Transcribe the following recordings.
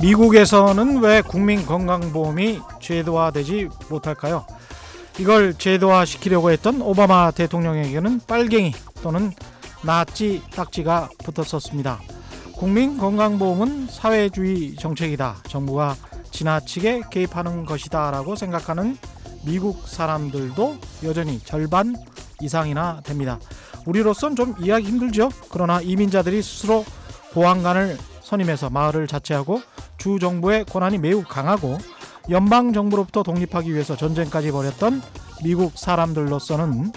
미국에서는 왜 국민건강보험이 제도화되지 못할까요? 이걸 제도화시키려고 했던 오바마 대통령에게는 빨갱이 또는 나치 딱지가 붙었었습니다. 국민건강보험은 사회주의 정책이다, 정부가 지나치게 개입하는 것이다 라고 생각하는 미국 사람들도 여전히 절반 이상이나 됩니다. 우리로선 좀 이해하기 힘들죠. 그러나 이민자들이 스스로 보안관을 선임해서 마을을 자치하고 주 정부의 권한이 매우 강하고 연방 정부로부터 독립하기 위해서 전쟁까지 벌였던 미국 사람들로서는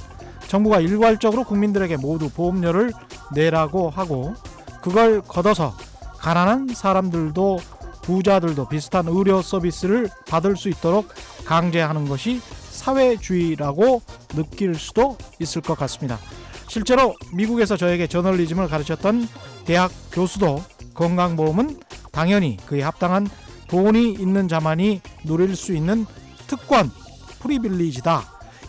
정부가 일괄적으로 국민들에게 모두 보험료를 내라고 하고 그걸 걷어서 가난한 사람들도 부자들도 비슷한 의료 서비스를 받을 수 있도록 강제하는 것이 사회주의라고 느낄 수도 있을 것 같습니다. 실제로 미국에서 저에게 저널리즘을 가르쳤던 대학 교수도 건강보험은 당연히 그에 합당한 돈이 있는 자만이 누릴 수 있는 특권, 프리빌리지다,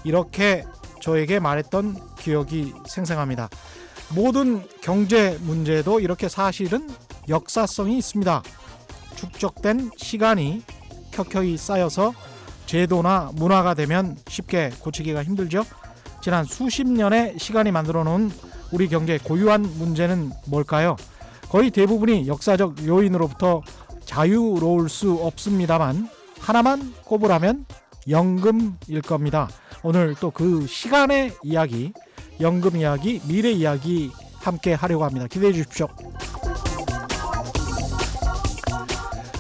이렇게 저에게 말했던 기억이 생생합니다. 모든 경제 문제도 이렇게 사실은 역사성이 있습니다. 축적된 시간이 켜켜이 쌓여서 제도나 문화가 되면 쉽게 고치기가 힘들죠. 지난 수십 년의 시간이 만들어 놓은 우리 경제의 고유한 문제는 뭘까요? 거의 대부분이 역사적 요인으로부터 자유로울 수 없습니다만 하나만 꼽으라면 연금일 겁니다. 오늘 또 그 시간의 이야기, 연금 이야기, 미래 이야기 함께 하려고 합니다. 기대해 주십시오.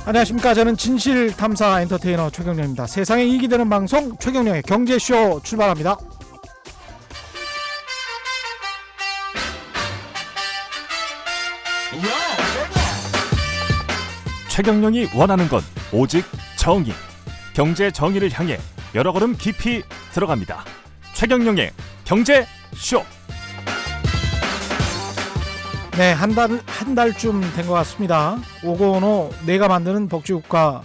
안녕하십니까. 저는 진실탐사 엔터테이너 최경영입니다. 세상에 이익이 되는 방송 최경영의 경제쇼 출발합니다. 최경영이 원하는 건 오직 정의. 경제 정의를 향해 여러 걸음 깊이 들어갑니다. 최경영의 경제쇼. 네, 한 달쯤 된 것 같습니다. 오건호 내가 만드는 복지국가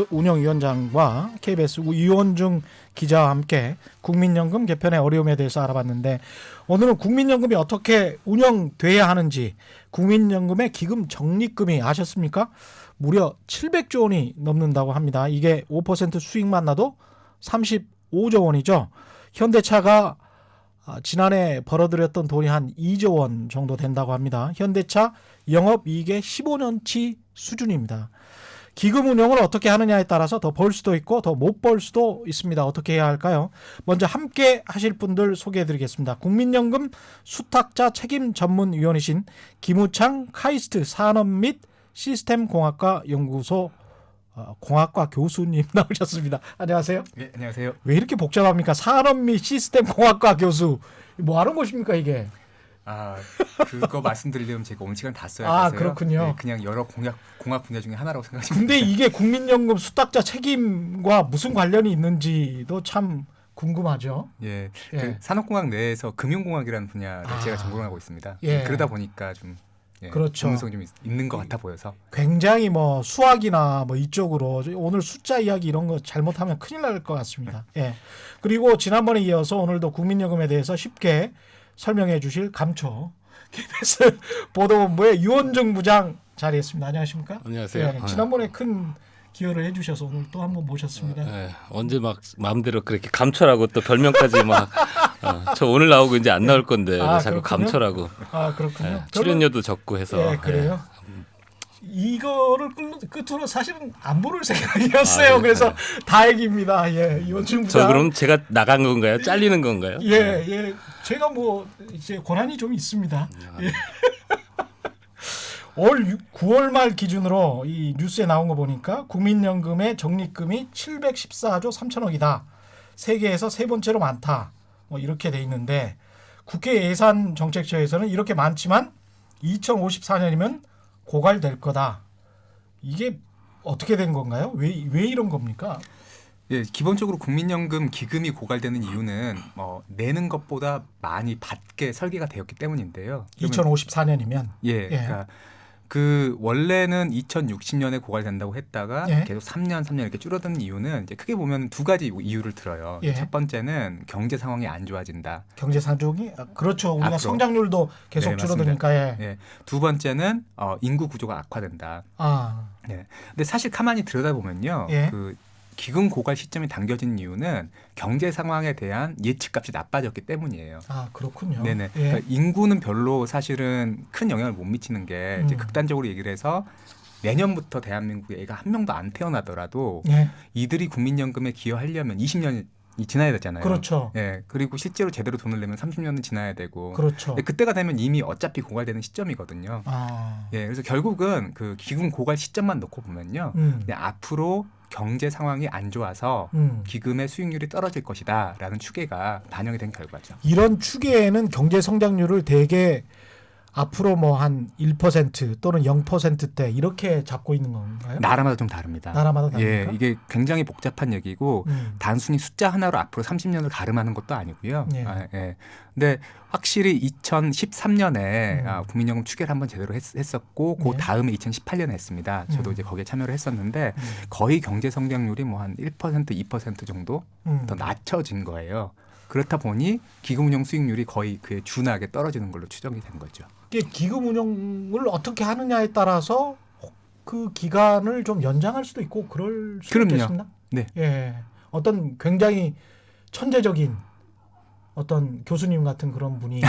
운영위원장과 KBS 이원중 기자와 함께 국민연금 개편의 어려움에 대해서 알아봤는데, 오늘은 국민연금이 어떻게 운영돼야 하는지, 국민연금의 기금 적립금이 아셨습니까? 무려 700조 원이 넘는다고 합니다. 이게 5% 수익만 나도 35조 원이죠. 현대차가 지난해 벌어들였던 돈이 한 2조 원 정도 된다고 합니다. 현대차 영업이익의 15년치 수준입니다. 기금 운영을 어떻게 하느냐에 따라서 더 벌 수도 있고 더 못 벌 수도 있습니다. 어떻게 해야 할까요? 먼저 함께 하실 분들 소개해드리겠습니다. 국민연금 수탁자 책임 전문위원이신 김우창 카이스트 산업 및 시스템공학과 연구소 공학과 교수님 나오셨습니다. 안녕하세요. 네, 안녕하세요. 왜 이렇게 복잡합니까? 산업 및 시스템공학과 교수. 뭐 하는 것입니까 이게? 그거 말씀드리려면 제가 오늘 시간 다 써야 돼서요. 그렇군요. 네, 그냥 여러 공학 분야 중에 하나라고 생각하시면 근데 이게 국민연금 수탁자 책임과 무슨 관련이 있는지도 참 궁금하죠. 예, 예. 그 산업공학 내에서 금융공학이라는 분야를 제가 전공하고 있습니다. 예. 그러다 보니까 좀 그렇죠. 전문성이 좀 있는 것 같아 보여서. 굉장히 뭐 수학이나 뭐 이쪽으로 오늘 숫자 이야기 이런 거 잘못하면 큰일 날 것 같습니다. 예. 그리고 지난번에 이어서 오늘도 국민연금에 대해서 쉽게 설명해 주실 감초 KBS 보도본부의 유원중 부장 자리했습니다. 안녕하십니까? 안녕하세요. 예, 지난번에 큰 기여를 해주셔서 오늘 또 한번 모셨습니다. 언제 막 마음대로 그렇게 감초라고 또 별명까지 막 저 오늘 나오고 이제 안 나올 건데 자꾸 그렇군요? 감초라고. 그렇군요. 출연료도 적고 해서. 그래요. 이거를 끝으로 사실은 안 부를 생각이었어요. 네. 그래서 다행입니다. 예, 이원중 부장. 저 그럼 제가 나간 건가요? 잘리는 건가요? 예. 제가 뭐 이제 권한이 좀 있습니다. 예. 올 9월 말 기준으로 이 뉴스에 나온 거 보니까 국민연금의 적립금이 714조 3천억이다. 세계에서 세 번째로 많다. 뭐 이렇게 돼 있는데 국회 예산정책처에서는 이렇게 많지만 2054년이면 고갈될 거다. 이게 어떻게 된 건가요? 왜 이런 겁니까? 예, 기본적으로 국민연금 기금이 고갈되는 이유는 내는 것보다 많이 받게 설계가 되었기 때문인데요. 2054년이면 그러니까 그 원래는 2060년에 고갈된다고 했다가 예. 계속 3년 이렇게 줄어드는 이유는 이제 크게 보면 두 가지 이유를 들어요. 예. 첫 번째는 경제 상황이 안 좋아진다. 경제 상종이 그렇죠. 우리가 앞으로. 성장률도 계속 네, 줄어드니까 예. 예. 두 번째는 인구 구조가 악화된다. 아, 근데 사실 가만히 들여다보면요. 예. 그 기금 고갈 시점이 당겨진 이유는 경제 상황에 대한 예측값이 나빠졌기 때문이에요. 아 그렇군요. 네네. 예. 그러니까 인구는 별로 사실은 큰 영향을 못 미치는 게 이제 극단적으로 얘기를 해서 내년부터 대한민국에 애가 한 명도 안 태어나더라도 예. 이들이 국민연금에 기여하려면 20년이 지나야 되잖아요. 그렇죠. 예. 그리고 실제로 제대로 돈을 내면 30년은 지나야 되고. 그렇죠. 근데 그때가 되면 이미 어차피 고갈되는 시점이거든요. 아, 예. 그래서 결국은 그 기금 고갈 시점만 놓고 보면요. 그냥 앞으로 경제 상황이 안 좋아서 기금의 수익률이 떨어질 것이다라는 추계가 반영이 된 결과죠. 이런 추계에는 경제 성장률을 대개 앞으로 뭐 한 1% 또는 0%대 이렇게 잡고 있는 건가요? 나라마다 좀 다릅니다. 나라마다 다릅니까? 예, 이게 굉장히 복잡한 얘기고 단순히 숫자 하나로 앞으로 30년을 가름하는 것도 아니고요. 예. 예. 근데 확실히 2013년에 국민연금 추계를 한번 제대로 했었고 그 예. 다음에 2018년에 했습니다. 저도 이제 거기에 참여를 했었는데 거의 경제 성장률이 뭐 한 1% 2% 정도 더 낮춰진 거예요. 그렇다 보니 기금 운용 수익률이 거의 그에 준하게 떨어지는 걸로 추정이 된 거죠. 이게 기금 운용을 어떻게 하느냐에 따라서 그 기간을 좀 연장할 수도 있고 그럴 수 그럼요. 있겠습니다. 네. 예. 어떤 굉장히 천재적인 어떤 교수님 같은 그런 분이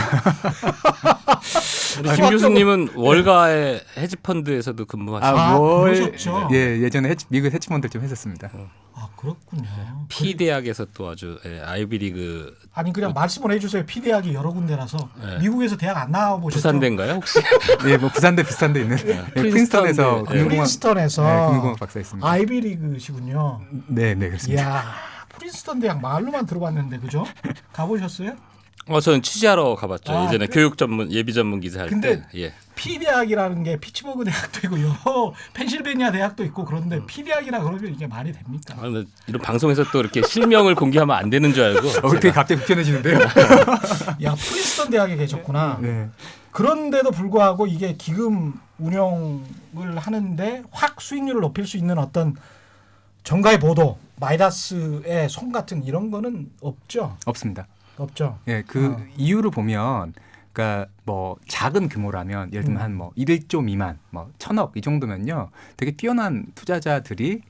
우리 김 교수님은 월가의 헤지펀드에서도 근무하시고 그러셨죠. 예, 예전에 미국 헤지펀드 좀 했었습니다. 아 그렇군요. P 대학에서 또 아주 아이비리그 아니 그냥 말씀을 해주세요. P 대학이 여러 군데라서 네. 미국에서 대학 안 나와 보셨죠? 부산대인가요 혹시? 예, 뭐 부산대 비슷한 데 있는 프린스턴에서 프린스턴, 네. 프린스턴에서 금융공학 박사했습니다. 아이비리그시군요. 네, 그렇습니다. 이야 프린스턴 대학 말로만 들어봤는데 그죠? 가보셨어요? 저는 취재하러 가봤죠. 아, 예전에 그래? 교육 전문 예비 전문 기자 할 근데 때. 예. P 대학이라는 게 피츠버그 대학도 있고 여러 펜실베니아 대학도 있고 그런데 P 대학이라 그러면 이게 말이 됩니까? 뭐 이런 방송에서 또 이렇게 실명을 공개하면 안 되는 줄 알고. 어떻게 갑자기 불편해지는데요? 야 프린스턴 대학에 계셨구나. 네. 그런데도 불구하고 이게 기금 운용을 하는데 확 수익률을 높일 수 있는 어떤 정가의 보도, 마이다스의 손 같은 이런 거는 없죠. 없습니다. 없죠. 예, 그 이유를 보면, 그러니까 뭐 작은 규모라면 예를 들면 한 뭐 1조 미만, 뭐 1,000억 이 정도면요, 되게 뛰어난 투자자들이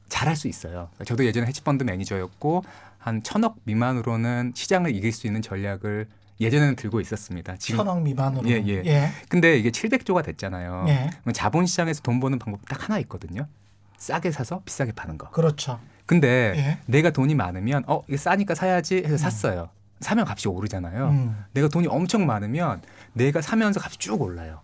잘할 수 있어요. 저도 예전에 헤지펀드 매니저였고 한 1,000억 미만으로는 시장을 이길 수 있는 전략을 예전에는 들고 있었습니다. 지금 1,000억 미만으로. 예. 근데 이게 700조가 됐잖아요. 예. 그럼 자본시장에서 돈 버는 방법 딱 하나 있거든요. 싸게 사서 비싸게 파는 거. 그렇죠. 근데 예. 내가 돈이 많으면 이게 싸니까 사야지 해서 샀어요. 사면 값이 오르잖아요. 내가 돈이 엄청 많으면 내가 사면서 값이 쭉 올라요.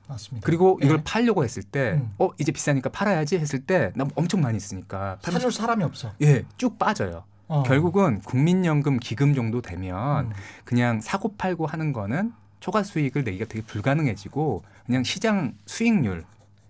맞습니다. 그리고 이걸 예. 팔려고 했을 때 이제 비싸니까 팔아야지 했을 때 나 엄청 많이 있으니까 사줄 사람이 없어. 예, 쭉 빠져요. 결국은 국민연금 기금 정도 되면 그냥 사고 팔고 하는 거는 초과 수익을 내기가 되게 불가능해지고 그냥 시장 수익률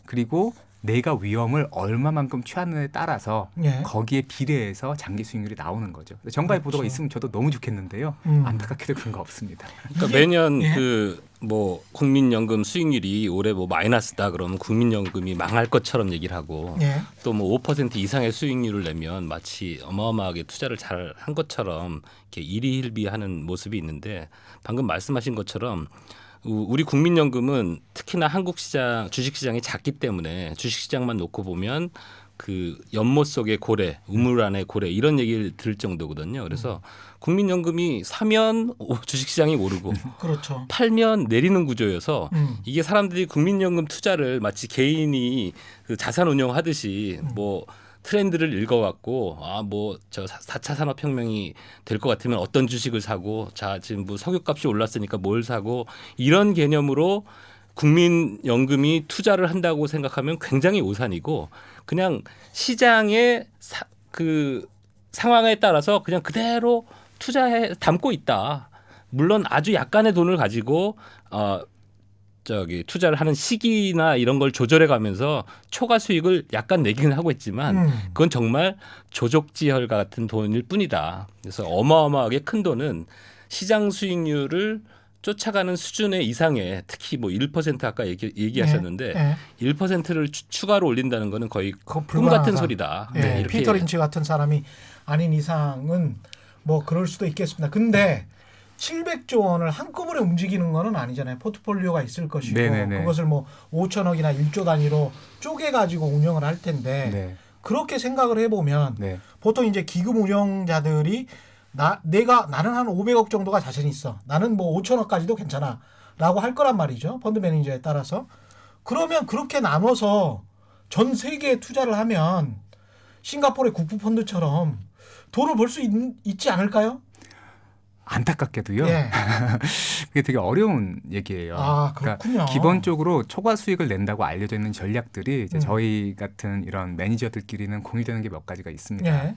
그리고 내가 위험을 얼마만큼 취하느냐에 따라서 예. 거기에 비례해서 장기 수익률이 나오는 거죠. 정가의 그렇죠. 보도가 있으면 저도 너무 좋겠는데요. 안타깝게도 그런 거 없습니다. 그러니까 매년 예. 그 뭐 국민연금 수익률이 올해 뭐 마이너스다 그러면 국민연금이 망할 것처럼 얘기를 하고 예. 또 뭐 5% 이상의 수익률을 내면 마치 어마어마하게 투자를 잘 한 것처럼 이렇게 일희일비하는 모습이 있는데 방금 말씀하신 것처럼 우리 국민연금은 특히나 한국 시장 주식 시장이 작기 때문에 주식 시장만 놓고 보면 그 연못 속의 고래, 우물 안의 고래 이런 얘기를 들을 정도거든요. 그래서 국민연금이 사면 주식 시장이 오르고 그렇죠. 팔면 내리는 구조여서 이게 사람들이 국민연금 투자를 마치 개인이 그 자산 운용하듯이 뭐 트렌드를 읽어갖고 뭐 저 4차 산업혁명이 될 것 같으면 어떤 주식을 사고 자 지금 뭐 석유값이 올랐으니까 뭘 사고 이런 개념으로 국민연금이 투자를 한다고 생각하면 굉장히 오산이고 그냥 시장의 그 상황에 따라서 그냥 그대로 투자해 담고 있다. 물론 아주 약간의 돈을 가지고 투자를 하는 시기나 이런 걸 조절해 가면서 초과 수익을 약간 내기는 하고 있지만 그건 정말 조족지혈 같은 돈일 뿐이다. 그래서 어마어마하게 큰 돈은 시장 수익률을 쫓아가는 수준의 이상의 특히 뭐 1% 아까 얘기하셨는데 예. 1%를 추가로 올린다는 거는 거의 그거 꿈 같은 불가능하다. 소리다. 예, 네, 이렇게 피터 린치 같은 사람이 아닌 이상은 뭐 그럴 수도 있겠습니다. 근데 700조 원을 한꺼번에 움직이는 거는 아니잖아요. 포트폴리오가 있을 것이고 네네네. 그것을 뭐 5천억이나 1조 단위로 쪼개 가지고 운영을 할 텐데 네. 그렇게 생각을 해보면 네. 보통 이제 기금 운영자들이 나는 한 500억 정도가 자신 있어. 나는 뭐 5천억까지도 괜찮아라고 할 거란 말이죠. 펀드 매니저에 따라서. 그러면 그렇게 나눠서 전 세계에 투자를 하면 싱가포르의 국부 펀드처럼 돈을 벌 수 있지 않을까요? 안타깝게도요. 예. 그게 되게 어려운 얘기예요. 아, 그렇군요. 그러니까 기본적으로 초과 수익을 낸다고 알려져 있는 전략들이 이제 음. 저희 같은 이런 매니저들끼리는 공유되는 게 몇 가지가 있습니다. 예.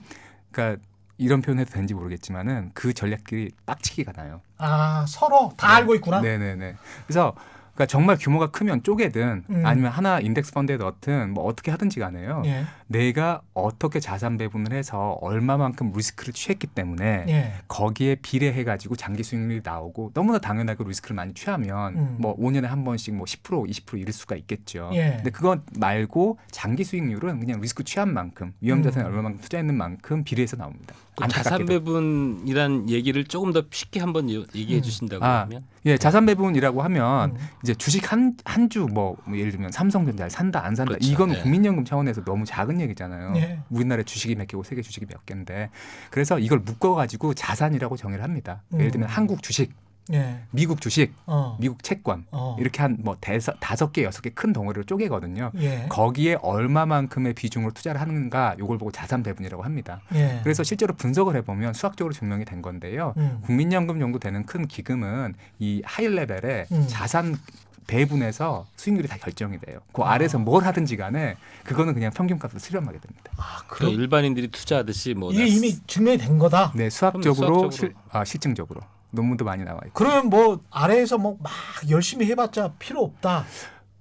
그러니까 이런 표현해도 되는지 모르겠지만은 그 전략들이 빡치기가 나요. 아, 서로 다 알고 있구나. 네네네. 그래서 그러니까 정말 규모가 크면 쪼개든 아니면 하나 인덱스 펀드에 넣든 뭐 어떻게 하든지 간에요. 예. 내가 어떻게 자산 배분을 해서 얼마만큼 리스크를 취했기 때문에 예. 거기에 비례해가지고 장기 수익률이 나오고 너무나 당연하게 리스크를 많이 취하면 뭐 5년에 한 번씩 뭐 10% 20% 이럴 수가 있겠죠. 예. 근데 그것 말고 장기 수익률은 그냥 리스크 취한 만큼 위험 자산에 얼마만큼 투자했는 만큼 비례해서 나옵니다. 그 자산 안타깝게도. 배분이란 얘기를 조금 더 쉽게 한번 얘기해 주신다고 하면 예, 자산 배분이라고 하면 이제 주식 한 주 뭐 예를 들면 삼성전자를 산다 안 산다 그렇죠. 이건 네. 국민연금 차원에서 너무 작은 얘기잖아요. 네. 우리나라에 주식이 몇 개고 세계 주식이 몇 개인데 그래서 이걸 묶어가지고 자산이라고 정의를 합니다. 예를 들면 한국 주식, 예. 미국 주식, 어. 미국 채권 어. 이렇게 한 뭐 5개 6개 큰 덩어리로 쪼개거든요. 예. 거기에 얼마만큼의 비중으로 투자를 하는가 요걸 보고 자산 배분이라고 합니다. 예. 그래서 실제로 분석을 해보면 수학적으로 증명이 된 건데요. 국민연금 정도 되는 큰 기금은 이 하이 레벨의 자산 배분에서 수익률이 다 결정이 돼요. 그 아래에서 뭘 하든지 간에 그거는 그냥 평균값으로 수렴하게 됩니다. 아, 그러니까 일반인들이 투자하듯이 뭐 이게 이미 증명이 된 거다. 네, 수학적으로, 수학적으로. 실증적으로 논문도 많이 나와 있고. 그러면 뭐 아래에서 뭐 막 열심히 해봤자 필요 없다.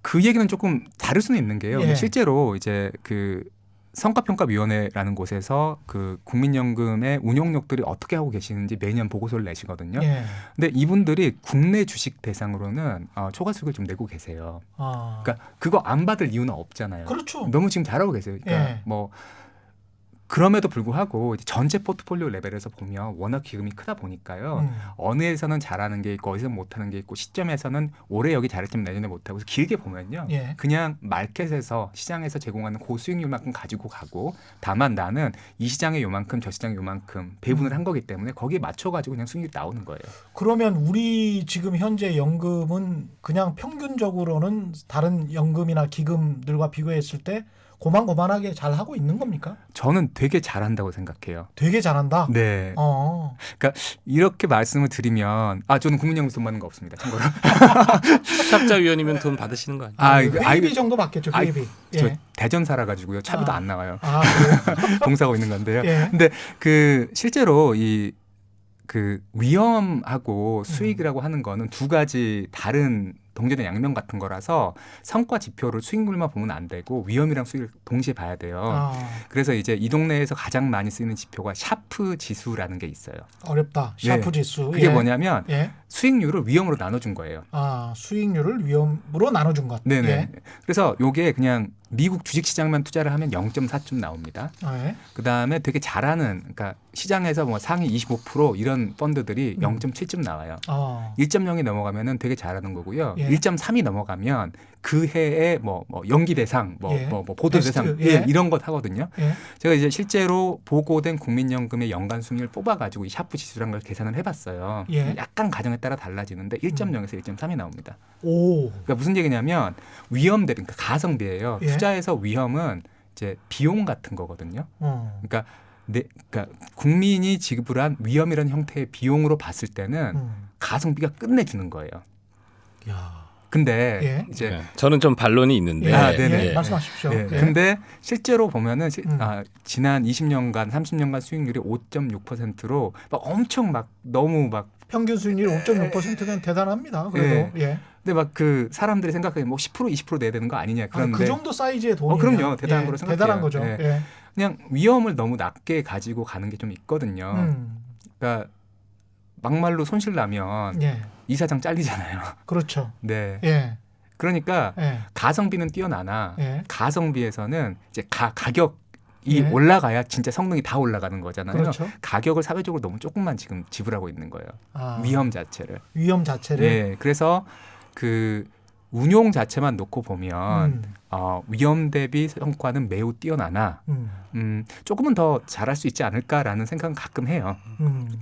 그 얘기는 조금 다를 수는 있는 게요. 예. 실제로 이제 그 성과평가위원회라는 곳에서 그 국민연금의 운용력들이 어떻게 하고 계시는지 매년 보고서를 내시거든요. 예. 근데 이분들이 국내 주식 대상으로는 초과 수익을 좀 내고 계세요. 아. 그러니까 그거 안 받을 이유는 없잖아요. 그렇죠. 너무 지금 잘하고 계세요. 그러니까 예. 뭐 그럼에도 불구하고 이제 전체 포트폴리오 레벨에서 보면 워낙 기금이 크다 보니까요. 어느 에서는 잘하는 게 있고 어디서 못하는 게 있고 시점에서는 올해 여기 잘했지만 내년에 못하고 그래서 길게 보면요. 예. 그냥 마켓에서 시장에서 제공하는 고수익률만큼 가지고 가고 다만 나는 이 시장에 요만큼 저 시장에 요만큼 배분을 한 거기 때문에 거기에 맞춰가지고 그냥 수익률이 나오는 거예요. 그러면 우리 지금 현재 연금은 그냥 평균적으로는 다른 연금이나 기금들과 비교했을 때 고만고만하게 잘 하고 있는 겁니까? 저는 되게 잘한다고 생각해요. 되게 잘한다. 네. 그러니까 이렇게 말씀을 드리면 저는 국민연금 돈 받는 거 없습니다. 참고로. 투잡자위원이면 돈 받으시는 거 아니에요? 회의비 정도 받겠죠. 회의비. 저 예. 대전 살아가지고요. 차비도 안 나와요. 그래요? 봉사하고 있는 건데요. 예. 근데 그 실제로 그 위험하고 수익이라고 하는 거는 두 가지 다른 동전의 양면 같은 거라서 성과 지표를 수익률만 보면 안 되고 위험이랑 수익을 동시에 봐야 돼요. 그래서 이제 이 동네에서 가장 많이 쓰이는 지표가 샤프 지수라는 게 있어요. 어렵다. 샤프 네. 지수. 그게 예. 뭐냐면 예. 수익률을 위험으로 나눠준 거예요. 수익률을 위험으로 나눠준 것. 네네. 예. 그래서 요게 그냥 미국 주식시장만 투자를 하면 0.4점 나옵니다. 예. 그다음에 되게 잘하는 그러니까 시장에서 뭐 상위 25% 이런 펀드들이 0.7점 나와요. 1.0이 넘어가면은 되게 잘하는 거고요. 예. 1.3이 넘어가면 그 해에 뭐 연기 대상, 예. 뭐 보도 베스트, 대상, 예. 이런 것 하거든요. 예. 제가 이제 실제로 보고된 국민연금의 연간 수익률 뽑아가지고 이 샤프 지수라는 걸 계산을 해봤어요. 예. 약간 가정에 따라 달라지는데 1.0에서 1.3이 나옵니다. 오. 그러니까 무슨 얘기냐면 위험대, 그러니까 가성비예요. 예. 투자에서 위험은 이제 비용 같은 거거든요. 그러니까 국민이 지불한 위험이라는 형태의 비용으로 봤을 때는 가성비가 끝내주는 거예요. 야. 근데 예. 이제 네. 저는 좀 반론이 있는데. 네네. 예. 말씀하십시오. 네. 예. 근데 실제로 보면은 지난 20년간 30년간 수익률이 5.6%로 막 엄청 막 너무 막 평균 수익률 5.6%면 대단합니다. 그래도. 예. 근데 막 그 사람들이 생각하기에 뭐 10% 20% 내야 되는 거 아니냐 그런데 그 정도 사이즈의 돈이 그럼요. 대단한 거로 생각해요. 대단한 거죠. 예. 예. 그냥 위험을 너무 낮게 가지고 가는 게 좀 있거든요. 그러니까 막말로 손실 나면 예. 이사장 잘리잖아요. 그렇죠. 네. 예. 그러니까 예. 가성비는 뛰어나나 예. 가성비에서는 이제 가격이 예. 올라가야 진짜 성능이 다 올라가는 거잖아요. 그렇죠. 가격을 사회적으로 너무 조금만 지금 지불하고 있는 거예요. 아, 위험 자체를. 위험 자체를. 네. 그래서 그 운용 자체만 놓고 보면 위험 대비 성과는 매우 뛰어나나 조금은 더 잘할 수 있지 않을까라는 생각은 가끔 해요.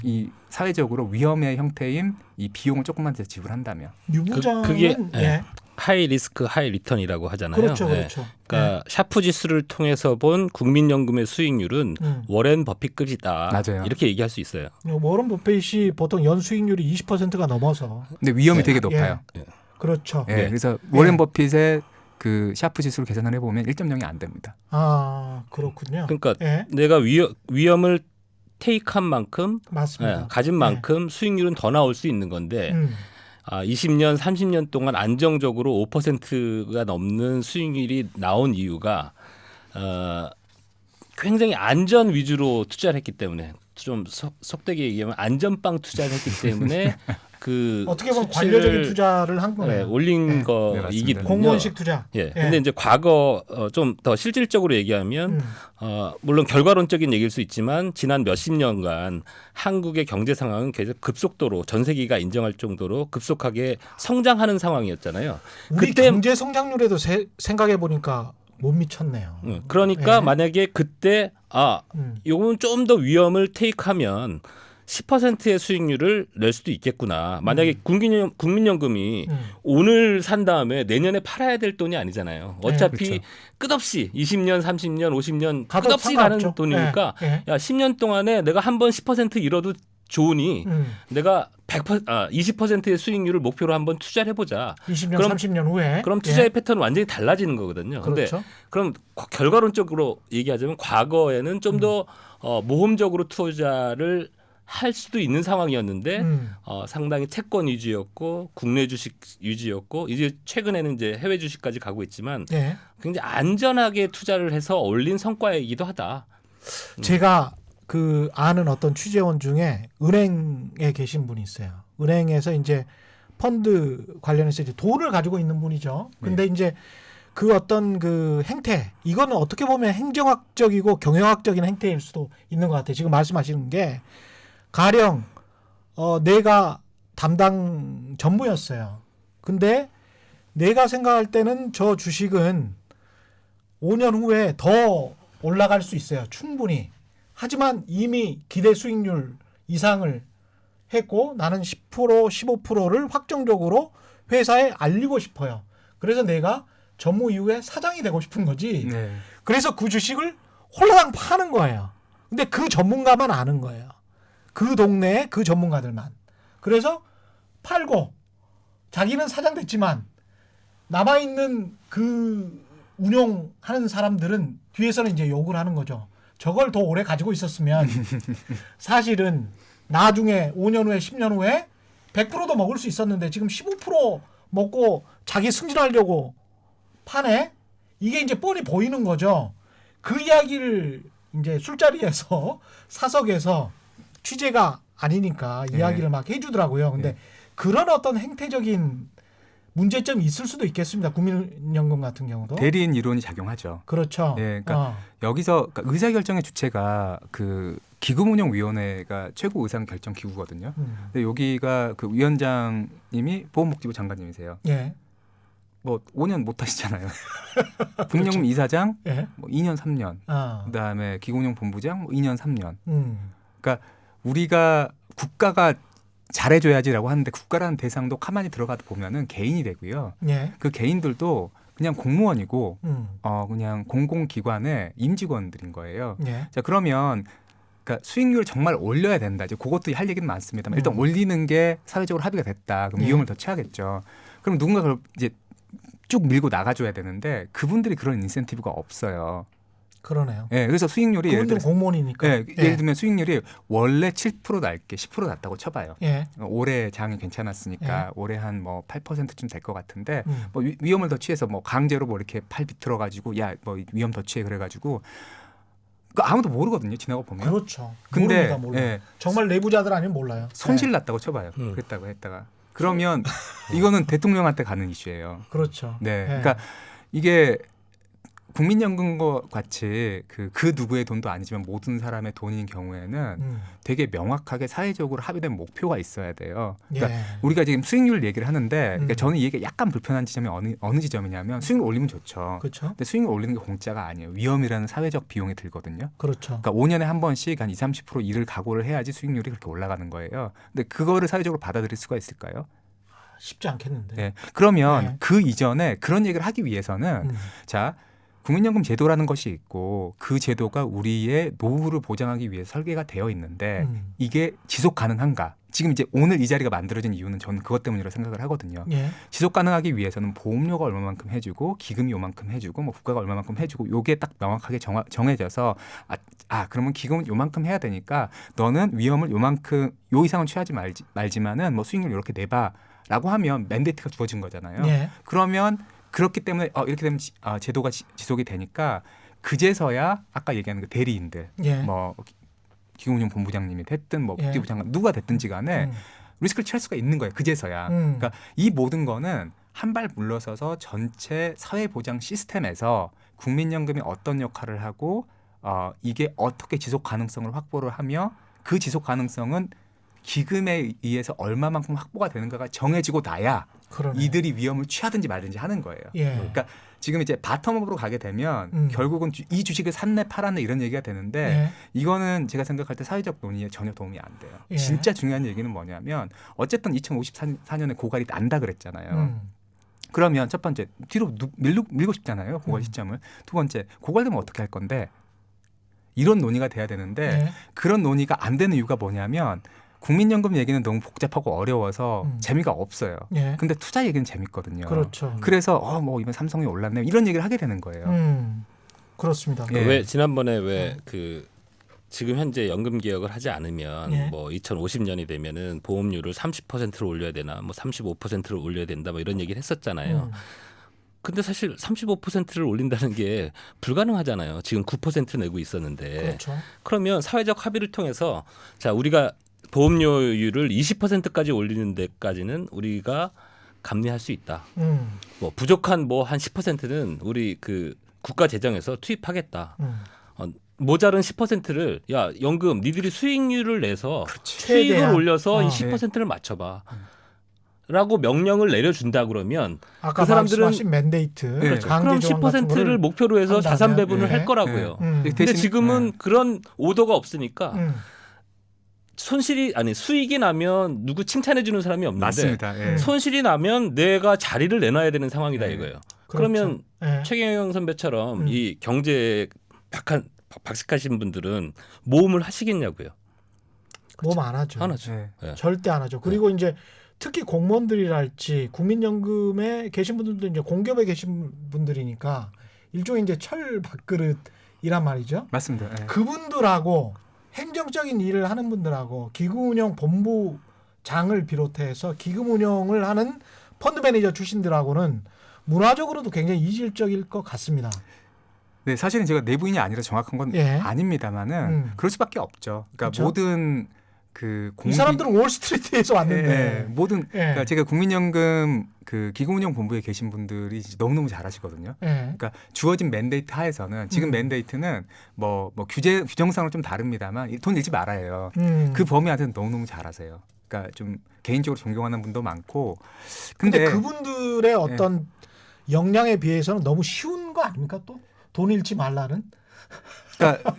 이 사회적으로 위험의 형태인 이 비용을 조금만 더 지불한다면. 유부장은 그게 예. 하이 리스크 하이 리턴이라고 하잖아요. 그렇죠, 예. 그렇죠. 그러니까 샤프 지수를 통해서 본 국민연금의 수익률은 워렌 버핏급이다. 맞아요. 이렇게 얘기할 수 있어요. 워런 버핏이 보통 연 수익률이 20%가 넘어서. 근데 위험이 되게 높아요. 그렇죠. 예, 네. 그래서 워렌 버핏의 그 샤프 지수를 계산을 해보면 1.0이 안 됩니다. 아, 그렇군요. 그러니까 예. 내가 위험을 테이크한 만큼 맞습니다. 가진 만큼 수익률은 더 나올 수 있는 건데 20년, 30년 동안 안정적으로 5%가 넘는 수익률이 나온 이유가 굉장히 안전 위주로 투자를 했기 때문에 좀 속되게 얘기하면 안전빵 투자를 했기 때문에 그 어떻게 보면 수치를, 관료적인 투자를 한 거네요. 올린 네. 거이기든요. 공무원식 투자. 예. 근데 이제 과거 좀 더 실질적으로 얘기하면 물론 결과론적인 얘기일 수 있지만 지난 몇십 년간 한국의 경제 상황은 계속 급속도로 전 세계가 인정할 정도로 급속하게 성장하는 상황이었잖아요. 우리 그때 경제 성장률에도 생각해 보니까 못 미쳤네요. 그러니까 예. 만약에 그때 요거는 좀 더 위험을 테이크하면 10%의 수익률을 낼 수도 있겠구나. 만약에 국민연금이 오늘 산 다음에 내년에 팔아야 될 돈이 아니잖아요. 어차피 그렇죠. 끝없이 20년, 30년, 50년 가도 끝없이 가는 상관없죠. 돈이니까 예. 야 10년 동안에 내가 한 번 10% 잃어도 좋으니 내가 20%의 수익률을 목표로 한번 투자를 해보자. 20년, 그럼- 30년 후에. 그럼 투자의 패턴은 완전히 달라지는 거거든요. 근데 그렇죠. 그럼 결과론적으로 얘기하자면 과거에는 좀 더 모험적으로 투자를 할 수도 있는 상황이었는데 상당히 채권 위주였고 국내 주식 위주였고 이제 최근에는 이제 해외 주식까지 가고 있지만 예. 굉장히 안전하게 투자를 해서 올린 성과이기도 하다. 제가 그 아는 어떤 취재원 중에 은행에 계신 분이 있어요. 은행에서 이제 펀드 관련해서 이제 돈을 가지고 있는 분이죠. 근데 이제 그 어떤 그 행태, 이거는 어떻게 보면 행정학적이고 경영학적인 행태일 수도 있는 것 같아요. 지금 말씀하시는 게 가령 내가 담당 전무였어요. 근데 내가 생각할 때는 저 주식은 5년 후에 더 올라갈 수 있어요. 충분히. 하지만 이미 기대 수익률 이상을 했고 나는 10% 15%를 확정적으로 회사에 알리고 싶어요. 그래서 내가 전무 이후에 사장이 되고 싶은 거지. 네. 그래서 그 주식을 홀라당 파는 거예요. 근데 그 전문가만 아는 거예요. 그 동네에 그 전문가들만. 그래서 팔고 자기는 사장 됐지만 남아있는 그 운용하는 사람들은 뒤에서는 이제 욕을 하는 거죠. 저걸 더 오래 가지고 있었으면 사실은 나중에 5년 후에 10년 후에 100%도 먹을 수 있었는데 지금 15% 먹고 자기 승진하려고 파네? 이게 이제 뻔히 보이는 거죠. 그 이야기를 이제 술자리에서 사석에서 취재가 아니니까 이야기를 막 해주더라고요. 근데 그런 어떤 행태적인 문제점이 있을 수도 있겠습니다. 국민연금 같은 경우도. 대리인 이론이 작용하죠. 그렇죠. 예, 그러니까 여기서 의사결정의 주체가 그 기금운용위원회가 최고 의사결정 기구거든요. 근데 여기가 그 위원장님이 보건복지부 장관님이세요. 예. 뭐 5년 못 하시잖아요. 국민연금 이사장 예. 뭐 2년 3년. 그다음에 기금운용 본부장 뭐 2년 3년. 그러니까 우리가 국가가 잘해줘야지라고 하는데 국가라는 대상도 가만히 들어가다 보면은 개인이 되고요. 예. 그 개인들도 그냥 공무원이고 그냥 공공기관의 임직원들인 거예요. 예. 자 그러면 그러니까 수익률을 정말 올려야 된다. 이제 그것도 할 얘기는 많습니다만 일단 올리는 게 사회적으로 합의가 됐다. 그럼 예. 위험을 더 취하겠죠. 그럼 누군가 그걸 이제 쭉 밀고 나가줘야 되는데 그분들이 그런 인센티브가 없어요. 그러네요. 예, 그래서 수익률이 예를 그분들 들어 공무원이니까. 예, 예를 들면 수익률이 원래 7% 날게 10% 났다고 쳐봐요. 예. 올해 장이 괜찮았으니까 올해 한 뭐 8%쯤 될 것 같은데 뭐 위험을 더 취해서 뭐 강제로 뭐 이렇게 팔 비틀어 가지고 야 뭐 위험 더 취해 그래 가지고 그 아무도 모르거든요. 지나고 보면. 그렇죠. 근데 모릅니다, 몰라. 예, 정말 내부자들 아니면 몰라요. 손실 났다고 쳐봐요. 그랬다고 했다가 그러면 이거는 대통령한테 가는 이슈예요. 그렇죠. 네. 예. 그러니까 이게 국민연금과 같이 그 누구의 돈도 아니지만 모든 사람의 돈인 경우에는 되게 명확하게 사회적으로 합의된 목표가 있어야 돼요. 그러니까 예. 우리가 지금 수익률 얘기를 하는데 그러니까 저는 이 얘기가 약간 불편한 지점이 어느 지점이냐면 수익률 올리면 좋죠. 그렇죠. 근데 수익률 올리는 게 공짜가 아니에요. 위험이라는 사회적 비용이 들거든요. 그렇죠. 그러니까 5년에 한 번씩 한 20-30% 일을 각오를 해야지 수익률이 그렇게 올라가는 거예요. 근데 그거를 사회적으로 받아들일 수가 있을까요? 쉽지 않겠는데. 네. 그러면 네. 그 이전에 그런 얘기를 하기 위해서는 자 국민연금 제도라는 것이 있고 그 제도가 우리의 노후를 보장하기 위해 설계가 되어 있는데 이게 지속 가능한가? 지금 이제 오늘 이 자리가 만들어진 이유는 저는 그것 때문이라고 생각을 하거든요. 예. 지속 가능하기 위해서는 보험료가 얼마만큼 해주고 기금이 요만큼 해주고 뭐 국가가 얼마만큼 해주고 요게 딱 명확하게 정해져서 그러면 기금은 요만큼 해야 되니까 너는 위험을 요만큼 요 이상은 취하지 말지만은 뭐 수익률 이렇게 내봐라고 하면 맨데이트가 주어진 거잖아요. 예. 그러면 그렇기 때문에 이렇게 되면 제도가 지속이 되니까 그제서야 아까 얘기하는 그 대리인들 예. 뭐 기금운용 본부장님이 됐든 뭐 예. 복지부 장관 누가 됐든지 간에 리스크를 취할 수가 있는 거예요. 그제서야. 그러니까 이 모든 거는 한 발 물러서서 전체 사회보장 시스템에서 국민연금이 어떤 역할을 하고 이게 어떻게 지속 가능성을 확보를 하며 그 지속 가능성은 기금에 의해서 얼마만큼 확보가 되는가가 정해지고 나야 그러네. 이들이 위험을 취하든지 말든지 하는 거예요. 예. 그러니까 지금 이제 바텀업으로 가게 되면 결국은 이 주식을 샀네 팔았네 이런 얘기가 되는데 예. 이거는 제가 생각할 때 사회적 논의에 전혀 도움이 안 돼요. 예. 진짜 중요한 얘기는 뭐냐면 어쨌든 2054년에 고갈이 난다 그랬잖아요. 그러면 첫 번째 뒤로 밀고 싶잖아요. 고갈 시점을. 두 번째 고갈되면 어떻게 할 건데 이런 논의가 돼야 되는데 예. 그런 논의가 안 되는 이유가 뭐냐면 국민연금 얘기는 너무 복잡하고 어려워서 재미가 없어요. 예. 근데 투자 얘기는 재밌거든요. 그렇죠. 그래서 뭐 이번 삼성이 올랐네 이런 얘기를 하게 되는 거예요. 그렇습니다. 예. 왜 지난번에 왜 그 지금 현재 연금 개혁을 하지 않으면 예. 뭐 2050년이 되면은 보험료를 30%를 올려야 되나 뭐 35%를 올려야 된다 뭐 이런 얘기를 했었잖아요. 근데 사실 35%를 올린다는 게 불가능하잖아요. 지금 9% 내고 있었는데. 그렇죠. 그러면 사회적 합의를 통해서 자 우리가 보험료율을 20%까지 올리는 데까지는 우리가 감내할 수 있다. 뭐 부족한 뭐 한 10%는 우리 그 국가 재정에서 투입하겠다. 모자른 10%를 야 연금 니들이 수익률을 내서 수익을 최대한. 올려서 이 10%를 맞춰봐. 라고 명령을 내려준다 그러면 아까 그 사람들은 말씀하신 맨데이트 그렇죠. 그럼 10%를 목표로 해서 한다면, 자산 배분을 예. 할 거라고요. 근데 대신- 지금은 그런 오더가 없으니까 음. 수익이 나면 누구 칭찬해 주는 사람이 없는데 맞습니다. 예. 손실이 나면 내가 자리를 내놔야 되는 상황이다 네. 이거예요. 그렇죠. 그러면 예. 최경영 선배처럼 이 경제에 박식하신 분들은 모험을 하시겠냐고요. 몸 안 하죠. 안 하죠. 네. 예. 절대 안 하죠. 그리고 이제 특히 공무원들이랄지 국민연금에 계신 분들도 이제 공기업에 계신 분들이니까 일종의 이제 철 밥그릇이란 말이죠. 맞습니다. 예. 그분들하고 행정적인 일을 하는 분들하고 기금운용 본부장을 비롯해서 기금운용을 하는 펀드 매니저 출신들하고는 문화적으로도 굉장히 이질적일 것 같습니다. 네, 사실은 제가 내부인이 아니라 정확한 건 예. 아닙니다만은 그럴 수밖에 없죠. 그러니까 그렇죠? 모든 그 이 사람들은 월스트리트에서 왔는데 모든 예. 그러니까 제가 국민연금 그 기금운용 본부에 계신 분들이 너무너무 잘하시거든요. 예. 그러니까 주어진 맨데이트 하에서는 지금 맨데이트는 뭐 규정상으로 좀 다릅니다만 돈 잃지 말아요. 그 범위 안에서는 너무너무 잘하세요. 그러니까 좀 개인적으로 존경하는 분도 많고 근데 근데 그분들의 어떤 역량에 비해서는 너무 쉬운 거 아닙니까 또? 돈 잃지 말라는? 그러니까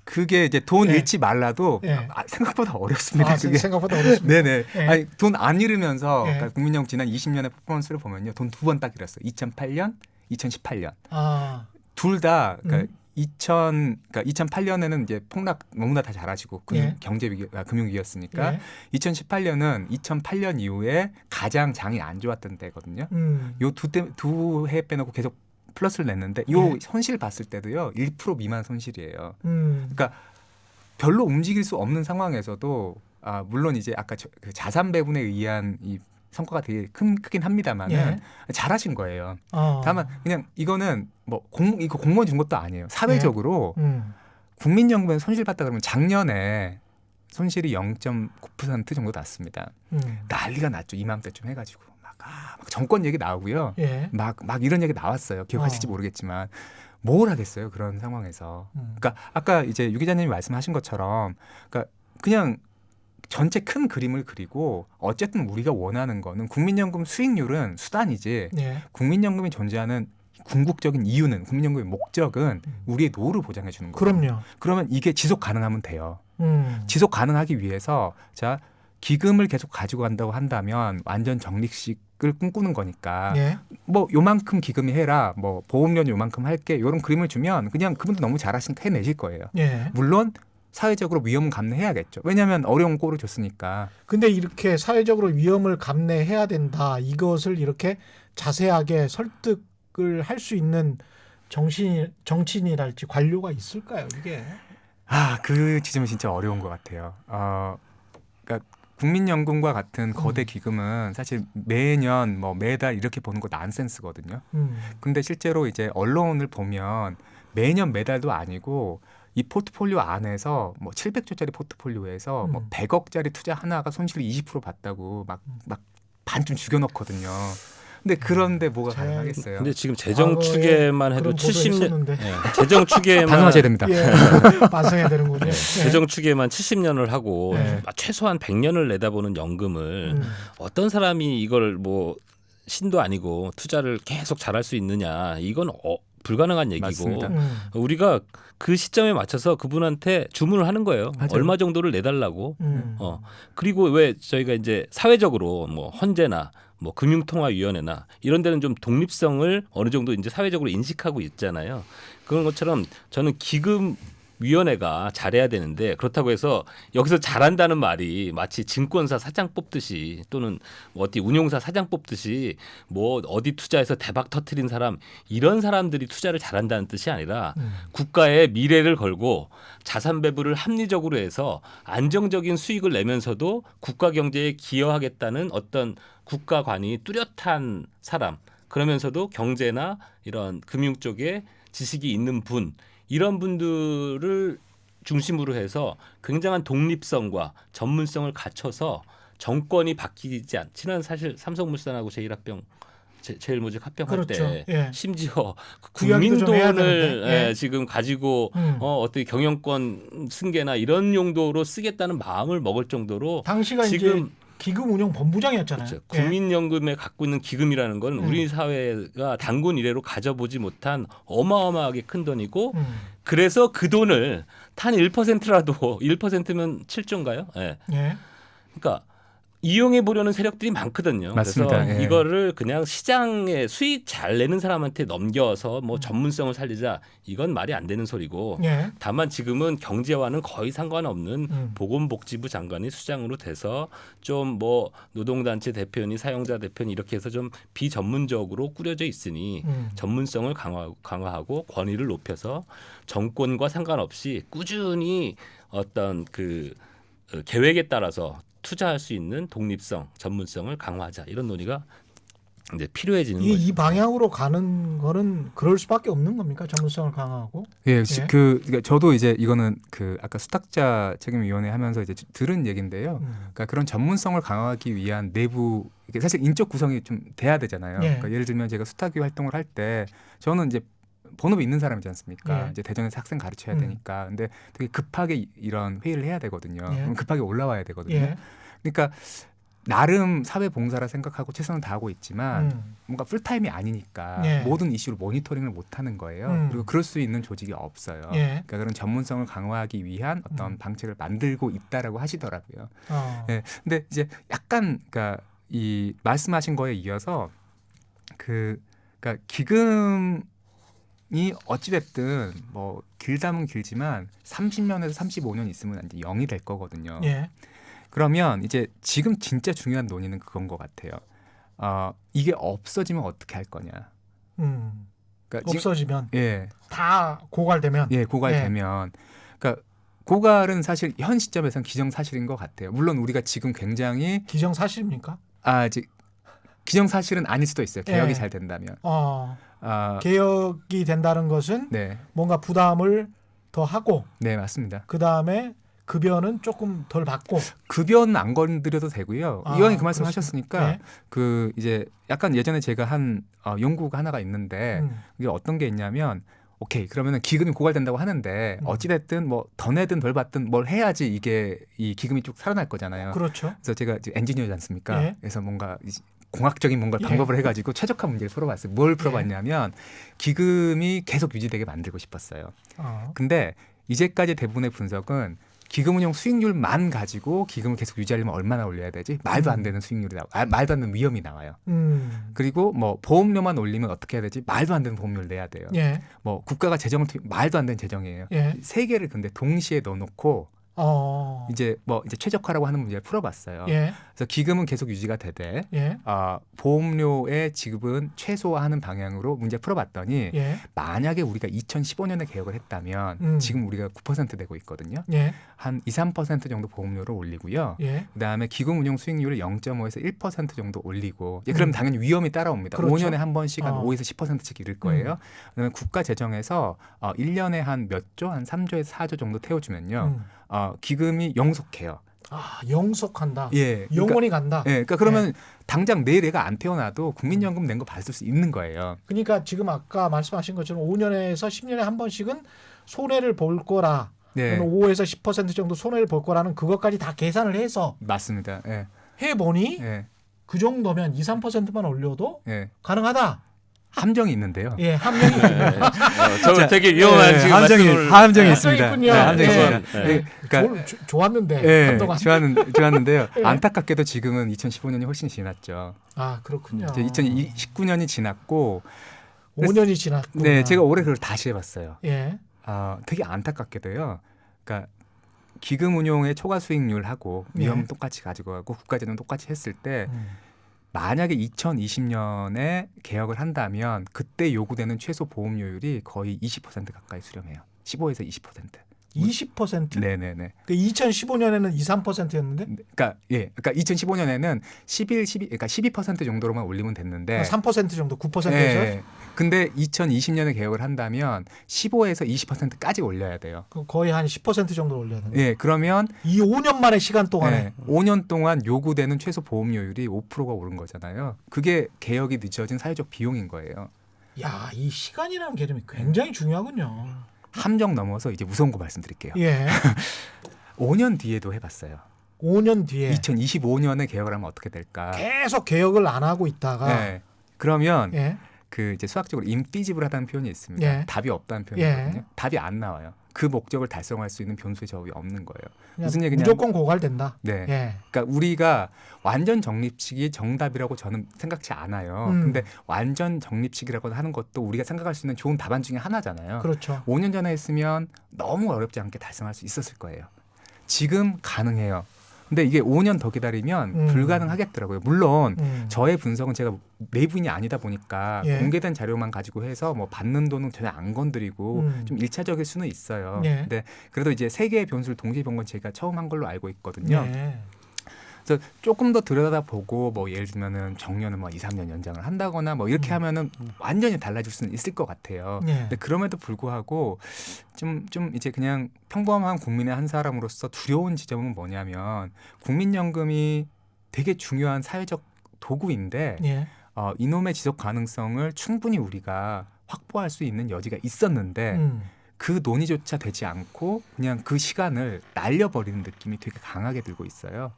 그게 이제 돈 예. 잃지 말라도 예. 생각보다 어렵습니다. 그게. 생각보다 어렵습니다. 네네. 예. 아니 돈 안 잃으면서 예. 그러니까 국민연금 지난 20년의 퍼포먼스를 보면요, 돈 두 번 딱 잃었어요. 2008년, 2018년. 아, 둘 다 그러니까 2008년에는 이제 폭락 너무나 다 잘하시고 예. 경제 위기, 금융 위기였으니까 예. 2018년은 2008년 이후에 가장 장이 안 좋았던 때거든요. 요 두 해 빼놓고 계속 플러스를 냈는데 요 예. 손실 봤을 때도요 1% 미만 손실이에요. 음. 그러니까 별로 움직일 수 없는 상황에서도 물론 이제 아까 그 자산 배분에 의한 이 성과가 되게 크긴 합니다만은 예. 잘하신 거예요. 어. 다만 그냥 이거는 뭐 이거 공무원 준 것도 아니에요. 사회적으로 예. 국민연금에 손실 봤다 그러면 작년에 손실이 0.9% 정도 났습니다. 난리가 났죠. 이맘때쯤 해가지고 막 정권 얘기 나오고요. 예. 막 이런 얘기 나왔어요. 기억하실지 모르겠지만 뭘 하겠어요 그런 상황에서. 그러니까 아까 이제 유 기자님이 말씀하신 것처럼, 그러니까 그냥 전체 큰 그림을 그리고 어쨌든 우리가 원하는 거는 국민연금 수익률은 수단이지 예. 국민연금이 존재하는 궁극적인 이유는, 국민연금의 목적은 우리의 노후를 보장해 주는 거예요. 그럼요. 그러면 이게 지속 가능하면 돼요. 음. 지속 가능하기 위해서 자 기금을 계속 가지고 간다고 한다면 완전 적립식을 꿈꾸는 거니까 예. 뭐 요만큼 기금이 해라, 뭐 보험료 요만큼 할게, 이런 그림을 주면 그냥 그분도 너무 잘하시니까 해내실 거예요. 예. 물론 사회적으로 위험은 감내해야겠죠. 왜냐하면 어려운 꼴을 줬으니까. 근데 이렇게 사회적으로 위험을 감내해야 된다. 이것을 이렇게 자세하게 설득을 할 수 있는 정치인이랄지 관료가 있을까요, 이게? 그 지점이 진짜 어려운 것 같아요. 그러니까 국민연금과 같은 거대 기금은 사실 매년 뭐 매달 이렇게 보는 거 난센스거든요. 근데 실제로 이제 언론을 보면 매년 매달도 아니고 이 포트폴리오 안에서 뭐 700조짜리 포트폴리오에서 뭐 100억짜리 투자 하나가 손실을 20% 봤다고 막 반쯤 죽여놓거든요. 근데 그런데 뭐가 가능하겠어요? 근데 지금 재정 추계만 해도 그런 보도 70년, 했었는데. 재정 추계만 반성하셔야 됩니다. 예. 반성해야 되는군요. 예. 재정 추계만 70년을 하고 네. 최소한 100년을 내다보는 연금을 어떤 사람이 이걸 뭐 신도 아니고 투자를 계속 잘할 수 있느냐, 이건 불가능한 얘기고 맞습니다. 우리가 그 시점에 맞춰서 그분한테 주문을 하는 거예요. 맞아요. 얼마 정도를 내달라고. 그리고 왜 저희가 이제 사회적으로 뭐 헌재나 뭐 금융통화위원회나 이런 데는 좀 독립성을 어느 정도 이제 사회적으로 인식하고 있잖아요. 그런 것처럼 저는 기금위원회가 잘해야 되는데, 그렇다고 해서 여기서 잘한다는 말이 마치 증권사 사장 뽑듯이 또는 뭐 어디 운용사 사장 뽑듯이 뭐 어디 투자해서 대박 터트린 사람, 이런 사람들이 투자를 잘한다는 뜻이 아니라 국가의 미래를 걸고 자산 배분을 합리적으로 해서 안정적인 수익을 내면서도 국가 경제에 기여하겠다는 어떤 국가관이 뚜렷한 사람, 그러면서도 경제나 이런 금융 쪽에 지식이 있는 분, 이런 분들을 중심으로 해서 굉장한 독립성과 전문성을 갖춰서 정권이 바뀌지 않지는, 사실 삼성물산하고 제일모직 합병할 그렇죠. 때 예. 심지어 그 이야기도 좀 해야 국민돈을 되는데. 예. 지금 가지고 어떻게 경영권 승계나 이런 용도로 쓰겠다는 마음을 먹을 정도로 당시가 지금 이제 기금운용본부장이었잖아요. 그렇죠. 예. 국민연금에 갖고 있는 기금이라는 건 우리 사회가 단군 이래로 가져보지 못한 어마어마하게 큰 돈이고, 그래서 그 돈을 단 1%라도 1%면 7조인가요? 예. 예. 그러니까 이용해 보려는 세력들이 많거든요. 맞습니다. 그래서 예. 이거를 그냥 시장에 수익 잘 내는 사람한테 넘겨서 뭐 전문성을 살리자, 이건 말이 안 되는 소리고. 예. 다만 지금은 경제와는 거의 상관없는 보건복지부 장관이 수장으로 돼서 좀 뭐 노동단체 대표니 사용자 대표니 이렇게 해서 좀 비전문적으로 꾸려져 있으니 전문성을 강화하고 권위를 높여서 정권과 상관없이 꾸준히 어떤 그 계획에 따라서 투자할 수 있는 독립성, 전문성을 강화하자, 이런 논의가 이제 필요해지는 거죠. 이 방향으로 가는 거는 그럴 수밖에 없는 겁니까? 전문성을 강화하고. 예, 예. 그러니까 저도 이제 이거는 그 아까 수탁자 책임위원회 하면서 이제 들은 얘긴데요. 그러니까 그런 전문성을 강화하기 위한 내부, 이게 사실 인적 구성이 좀 돼야 되잖아요. 예. 그러니까 예를 들면 제가 수탁위 활동을 할 때 저는 이제 본업이 있는 사람이지 않습니까? 예. 이제 대전에서 학생 가르쳐야 되니까. 근데 되게 급하게 이런 회의를 해야 되거든요. 예. 그럼 급하게 올라와야 되거든요. 예. 그러니까 나름 사회 봉사라 생각하고 최선을 다하고 있지만 뭔가 풀타임이 아니니까 예. 모든 이슈를 모니터링을 못 하는 거예요. 그리고 그럴 수 있는 조직이 없어요. 예. 그러니까 그런 전문성을 강화하기 위한 어떤 방책을 만들고 있다라고 하시더라고요. 예. 근데 이제 약간 그러니까 이 말씀하신 거에 이어서 그러니까 기금이 어찌됐든 뭐 길다면 길지만 30년에서 35년 있으면 이제 0이 될 거거든요. 예. 그러면 이제 지금 진짜 중요한 논의는 그건 것 같아요. 이게 없어지면 어떻게 할 거냐. 그러니까 없어지면 예, 다 고갈되면. 예, 고갈되면. 그러니까 고갈은 사실 현 시점에서는 기정사실인 것 같아요. 물론 우리가 지금 굉장히 기정사실입니까? 이제 기정사실은 아닐 수도 있어요. 개혁이 예. 잘 된다면. 개혁이 된다는 것은 네, 뭔가 부담을 더 하고 네 맞습니다. 그 다음에 급여는 조금 덜 받고. 급여는 안 건드려도 되고요. 이왕에 그 말씀하셨으니까 네. 그 이제 약간 예전에 제가 한 연구가 하나가 있는데 이게 어떤 게 있냐면 오케이 그러면은 기금이 고갈된다고 하는데 어찌됐든 뭐 더 내든 덜 받든 뭘 해야지 이게 이 기금이 쭉 살아날 거잖아요. 그렇죠. 그래서 제가 이제 엔지니어지 않습니까? 예. 그래서 뭔가 공학적인 뭔가 예. 방법을 해가지고 최적화 문제를 풀어봤어요. 뭘 풀어봤냐면 기금이 계속 유지되게 만들고 싶었어요. 근데 이제까지 대부분의 분석은 기금운용 수익률만 가지고 기금을 계속 유지하려면 얼마나 올려야 되지? 말도 안 되는 수익률이 말도 안 되는 위험이 나와요. 그리고 뭐 보험료만 올리면 어떻게 해야 되지? 말도 안 되는 보험료를 내야 돼요. 예. 뭐 국가가 재정을 말도 안 되는 재정이에요. 예. 세 개를 근데 동시에 넣어놓고 이제 최적화라고 하는 문제를 풀어봤어요. 예. 그래서 기금은 계속 유지가 되되 예. 보험료의 지급은 최소화하는 방향으로 문제 풀어봤더니 예. 만약에 우리가 2015년에 개혁을 했다면 지금 우리가 9% 되고 있거든요. 예. 한 2, 3% 정도 보험료를 올리고요. 예. 그다음에 기금 운용 수익률을 0.5에서 1% 정도 올리고 그럼 당연히 위험이 따라옵니다. 그렇죠. 5년에 한 번씩 한 5에서 10%씩 이를 거예요. 그다음에 국가 재정에서 1년에 한 몇 조, 한 3조에서 4조 정도 태워주면요. 기금이 영속해요. 영속한다. 예, 영원히 간다. 예, 그러니까 그러면 당장 내일 애가 안 태어나도 국민연금 낸 거 받을 수 있는 거예요. 그러니까 지금 아까 말씀하신 것처럼 5년에서 10년에 한 번씩은 손해를 볼 거라. 네, 5에서 10% 정도 손해를 볼 거라는 그것까지 다 계산을 해서 맞습니다. 예, 해보니 예, 그 정도면 2, 3%만 올려도 예. 가능하다. 함정이 있는데요. 예, 함정이 저 되게 위험한 지금 말씀을 함정이 네, 있습니다. 있군요. 네, 함정이 예. 있습니다. 예. 그러니까 좋았는데 예, 한동안. 좋았는데요. 예. 안타깝게도 지금은 2015년이 훨씬 지났죠. 그렇군요. 이제 2019년이 지났고 5년이 지났고. 네, 제가 올해 그걸 다시 해봤어요. 예. 되게 안타깝게도요. 그러니까 기금 운용의 초과 수익률하고 위험 똑같이 가지고 가고 국가재정 똑같이 했을 때 만약에 2020년에 개혁을 한다면 그때 요구되는 최소 보험료율이 거의 20% 가까이 수렴해요. 15에서 20%. 20%? 네네네. 그 2015년에는 2, 3%였는데 그러니까 2015년에는 12% 정도로만 올리면 됐는데 3% 정도, 9%에서 네. 근데 2020년에 개혁을 한다면 15에서 20%까지 올려야 돼요. 거의 한 10% 정도 올려야 되는. 예, 그러면 이 5년 만의 시간 동안에 5년 동안 요구되는 최소 보험료율이 5%가 오른 거잖아요. 그게 개혁이 늦어진 사회적 비용인 거예요. 야, 이 시간이라는 개념이 굉장히 중요하군요. 함정 넘어서 이제 무서운 거 말씀드릴게요. 예. 5년 뒤에도 해봤어요. 5년 뒤에 2025년에 개혁을 하면 어떻게 될까? 계속 개혁을 안 하고 있다가 네. 그러면 예. 그 이제 수학적으로 인피지블하다는 표현이 있습니다. 예. 답이 없다는 표현이거든요. 답이 안 나와요. 그 목적을 달성할 수 있는 변수의 제곱이 없는 거예요. 무슨 얘기냐? 무조건 고갈된다. 네. 예. 그러니까 우리가 완전 적립식이 정답이라고 저는 생각지 않아요. 근데 완전 적립식이라고 하는 것도 우리가 생각할 수 있는 좋은 답안 중에 하나잖아요. 그렇죠. 5년 전에 했으면 너무 어렵지 않게 달성할 수 있었을 거예요. 지금 가능해요. 근데 이게 5년 더 기다리면 불가능하겠더라고요. 물론 저의 분석은 제가 내부인이 아니다 보니까 예. 공개된 자료만 가지고 해서 뭐 받는 돈은 전혀 안 건드리고 좀 일차적일 수는 있어요. 예. 근데 그래도 이제 세 개의 변수를 동시에 본 건 제가 처음 한 걸로 알고 있거든요. 예. 그래서 조금 더 들여다보고 뭐 예를 들면은 정년을 뭐 2, 3년 연장을 한다거나 뭐 이렇게 하면은 완전히 달라질 수는 있을 것 같아요. 예. 근데 그럼에도 불구하고 좀 이제 그냥 평범한 국민의 한 사람으로서 두려운 지점은 뭐냐면 국민연금이 되게 중요한 사회적 도구인데 예. 이놈의 지속 가능성을 충분히 우리가 확보할 수 있는 여지가 있었는데 그 논의조차 되지 않고 그냥 그 시간을 날려버리는 느낌이 되게 강하게 들고 있어요.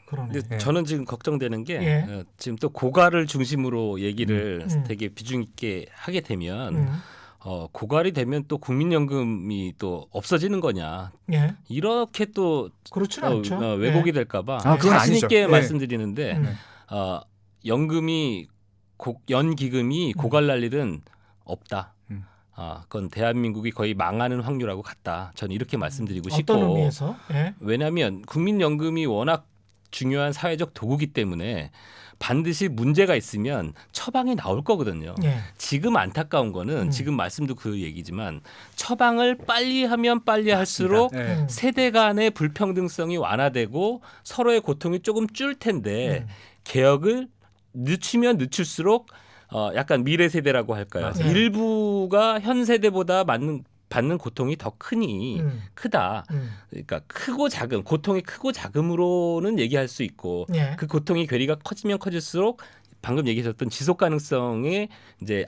그러네. 근데 예. 저는 지금 걱정되는 게 예. 지금 또 고갈을 중심으로 얘기를 음. 되게 비중 있게 하게 되면 고갈이 되면 또 국민연금이 또 없어지는 거냐 예. 이렇게 또 그렇지는 않죠. 왜곡이 될까봐 그건 자신 아니죠. 있게 예. 말씀드리는데 음. 연금이 연기금이 고갈 날 일은 없다. 그건 대한민국이 거의 망하는 확률하고 같다. 저는 이렇게 말씀드리고 싶고. 어떤 의미에서? 예. 왜냐하면 국민연금이 워낙 중요한 사회적 도구기 때문에 반드시 문제가 있으면 처방이 나올 거거든요. 예. 지금 안타까운 거는 지금 말씀도 그 얘기지만 처방을 빨리 하면 빨리 할수록 네. 세대 간의 불평등성이 완화되고 서로의 고통이 조금 줄 텐데 개혁을 늦추면 늦출수록 약간 미래 세대라고 할까요? 맞아요. 일부가 현 세대보다 맞는 받는 고통이 더 크다. 그러니까 크고 작음, 고통이 크고 작음으로는 얘기할 수 있고 예. 그 고통의 괴리가 커지면 커질수록 방금 얘기하셨던 지속 가능성의 이제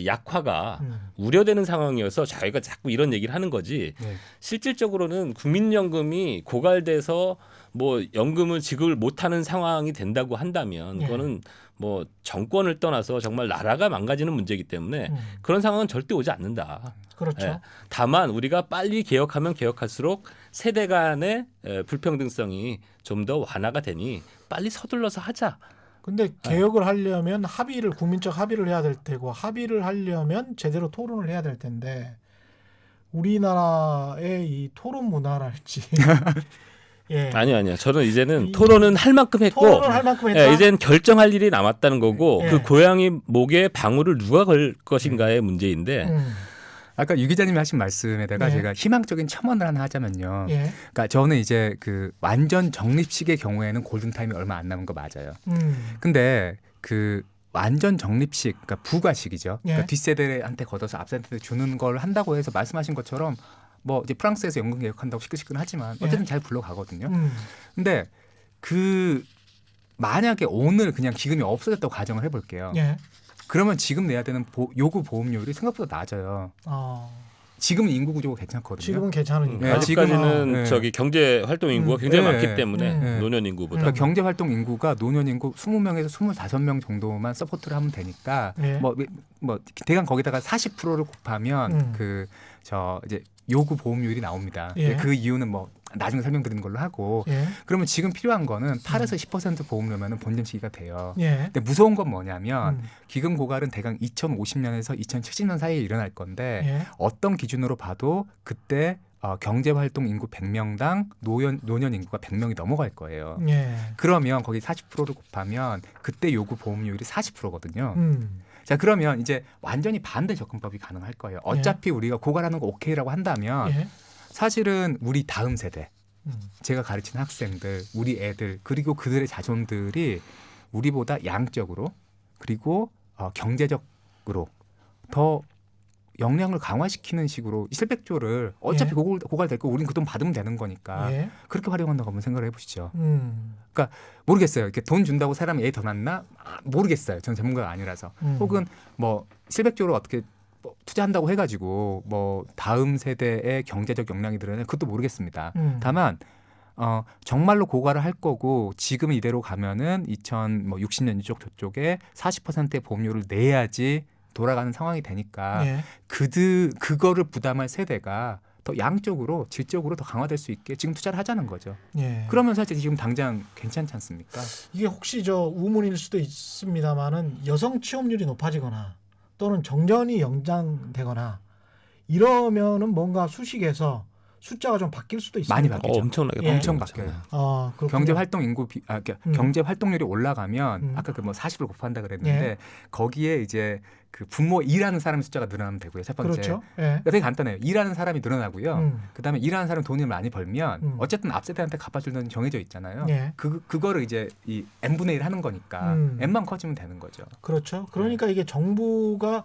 약화가 우려되는 상황이어서 저희가 자꾸 이런 얘기를 하는 거지. 네. 실질적으로는 국민연금이 고갈돼서 뭐 연금을 지급을 못하는 상황이 된다고 한다면 예. 그거는 뭐 정권을 떠나서 정말 나라가 망가지는 문제이기 때문에 그런 상황은 절대 오지 않는다. 그렇죠. 예. 다만 우리가 빨리 개혁하면 개혁할수록 세대 간의 불평등성이 좀 더 완화가 되니 빨리 서둘러서 하자. 근데 개혁을 하려면 국민적 합의를 해야 될 테고 합의를 하려면 제대로 토론을 해야 될 텐데 우리나라의 이 토론 문화랄지 예. 아니요. 저는 이제는 토론은 할 만큼 했고 토론을 할 만큼 했다. 이제는 결정할 일이 남았다는 거고 예. 그 고양이 목에 방울을 누가 걸 것인가의 문제인데 아까 유 기자님이 하신 말씀에다가 예. 제가 희망적인 첨언을 하나 하자면요. 예. 그러니까 저는 이제 그 완전 적립식의 경우에는 골든타임이 얼마 안 남은 거 맞아요. 근데 그 완전 적립식, 그러니까 부가식이죠. 예. 그러니까 뒷세대한테 걷어서 앞세대한테 주는 걸 한다고 해서 말씀하신 것처럼 뭐 이제 프랑스에서 연금 개혁한다고 시끌시끌하지만 어쨌든 예. 잘 굴러가거든요. 근데 그 만약에 오늘 그냥 기금이 없어졌다고 가정을 해볼게요. 예. 그러면 지금 내야 되는 요구 보험료율이 생각보다 낮아요. 지금은 인구 구조가 괜찮거든요. 지금은 괜찮으니까. 네, 아직까지는 네. 저기 경제 활동 인구가 굉장히 네. 많기 때문에 네. 노년 인구보다. 그러니까 경제 활동 인구가 노년 인구 20명에서 25명 정도만 서포트를 하면 되니까 네. 뭐 대강 거기다가 40%를 곱하면 그 이제 요구 보험료율이 나옵니다. 예. 그 이유는 뭐 나중에 설명드리는 걸로 하고 예. 그러면 지금 필요한 거는 8에서 10% 보험료면은 본전 시기가 돼요. 예. 근데 무서운 건 뭐냐면 기금 고갈은 대강 2050년에서 2070년 사이에 일어날 건데 예. 어떤 기준으로 봐도 그때 경제활동 인구 100명당 노년 인구가 100명이 넘어갈 거예요. 예. 그러면 거기 40%를 곱하면 그때 요구 보험료율이 40%거든요. 자 그러면 이제 완전히 반대 접근법이 가능할 거예요. 어차피 우리가 고갈하는 거 오케이라고 한다면 예. 사실은 우리 다음 세대 제가 가르친 학생들, 우리 애들 그리고 그들의 자손들이 우리보다 양적으로 그리고 경제적으로 더 역량을 강화시키는 식으로 실백조를 어차피 예. 고갈될 거 우리는 그 돈 받으면 되는 거니까 예. 그렇게 활용한다고 한번 생각을 해보시죠. 음. 그러니까 모르겠어요. 이렇게 돈 준다고 사람이 애 더 낳나? 모르겠어요. 저는 전문가가 아니라서. 혹은 뭐 실백조로 어떻게 뭐 투자한다고 해가지고 뭐 다음 세대의 경제적 역량이 늘어나는 그것도 모르겠습니다. 다만 정말로 고갈을 할 거고 지금 이대로 가면은 2060년 이쪽 저쪽에 40%의 보험료를 내야지 돌아가는 상황이 되니까 예. 그거를 부담할 세대가 더 양적으로 질적으로 더 강화될 수 있게 지금 투자를 하자는 거죠. 예. 그러면 사실 지금 당장 괜찮지 않습니까? 이게 혹시 우문일 수도 있습니다만은 여성 취업률이 높아지거나 또는 정년이 연장되거나 이러면은 뭔가 수식에서 숫자가 좀 바뀔 수도 있습니다. 많이 바뀌죠. 엄청나게 예. 엄청 바뀌어요. 그렇군요. 경제 활동 인구 그러니까 경제 활동률이 올라가면 아까 그 뭐 40을 곱한다 그랬는데 예. 거기에 이제 그 부모 일하는 사람 숫자가 늘어나면 되고요. 첫 번째. 그렇죠. 예. 그러니까 되게 간단해요. 일하는 사람이 늘어나고요. 그다음에 일하는 사람 돈을 많이 벌면 어쨌든 앞세대한테 갚아주는 정해져 있잖아요. 예. 그거를 이제 이 n분의 1 하는 거니까 n만 커지면 되는 거죠. 그렇죠. 그러니까 이게 정부가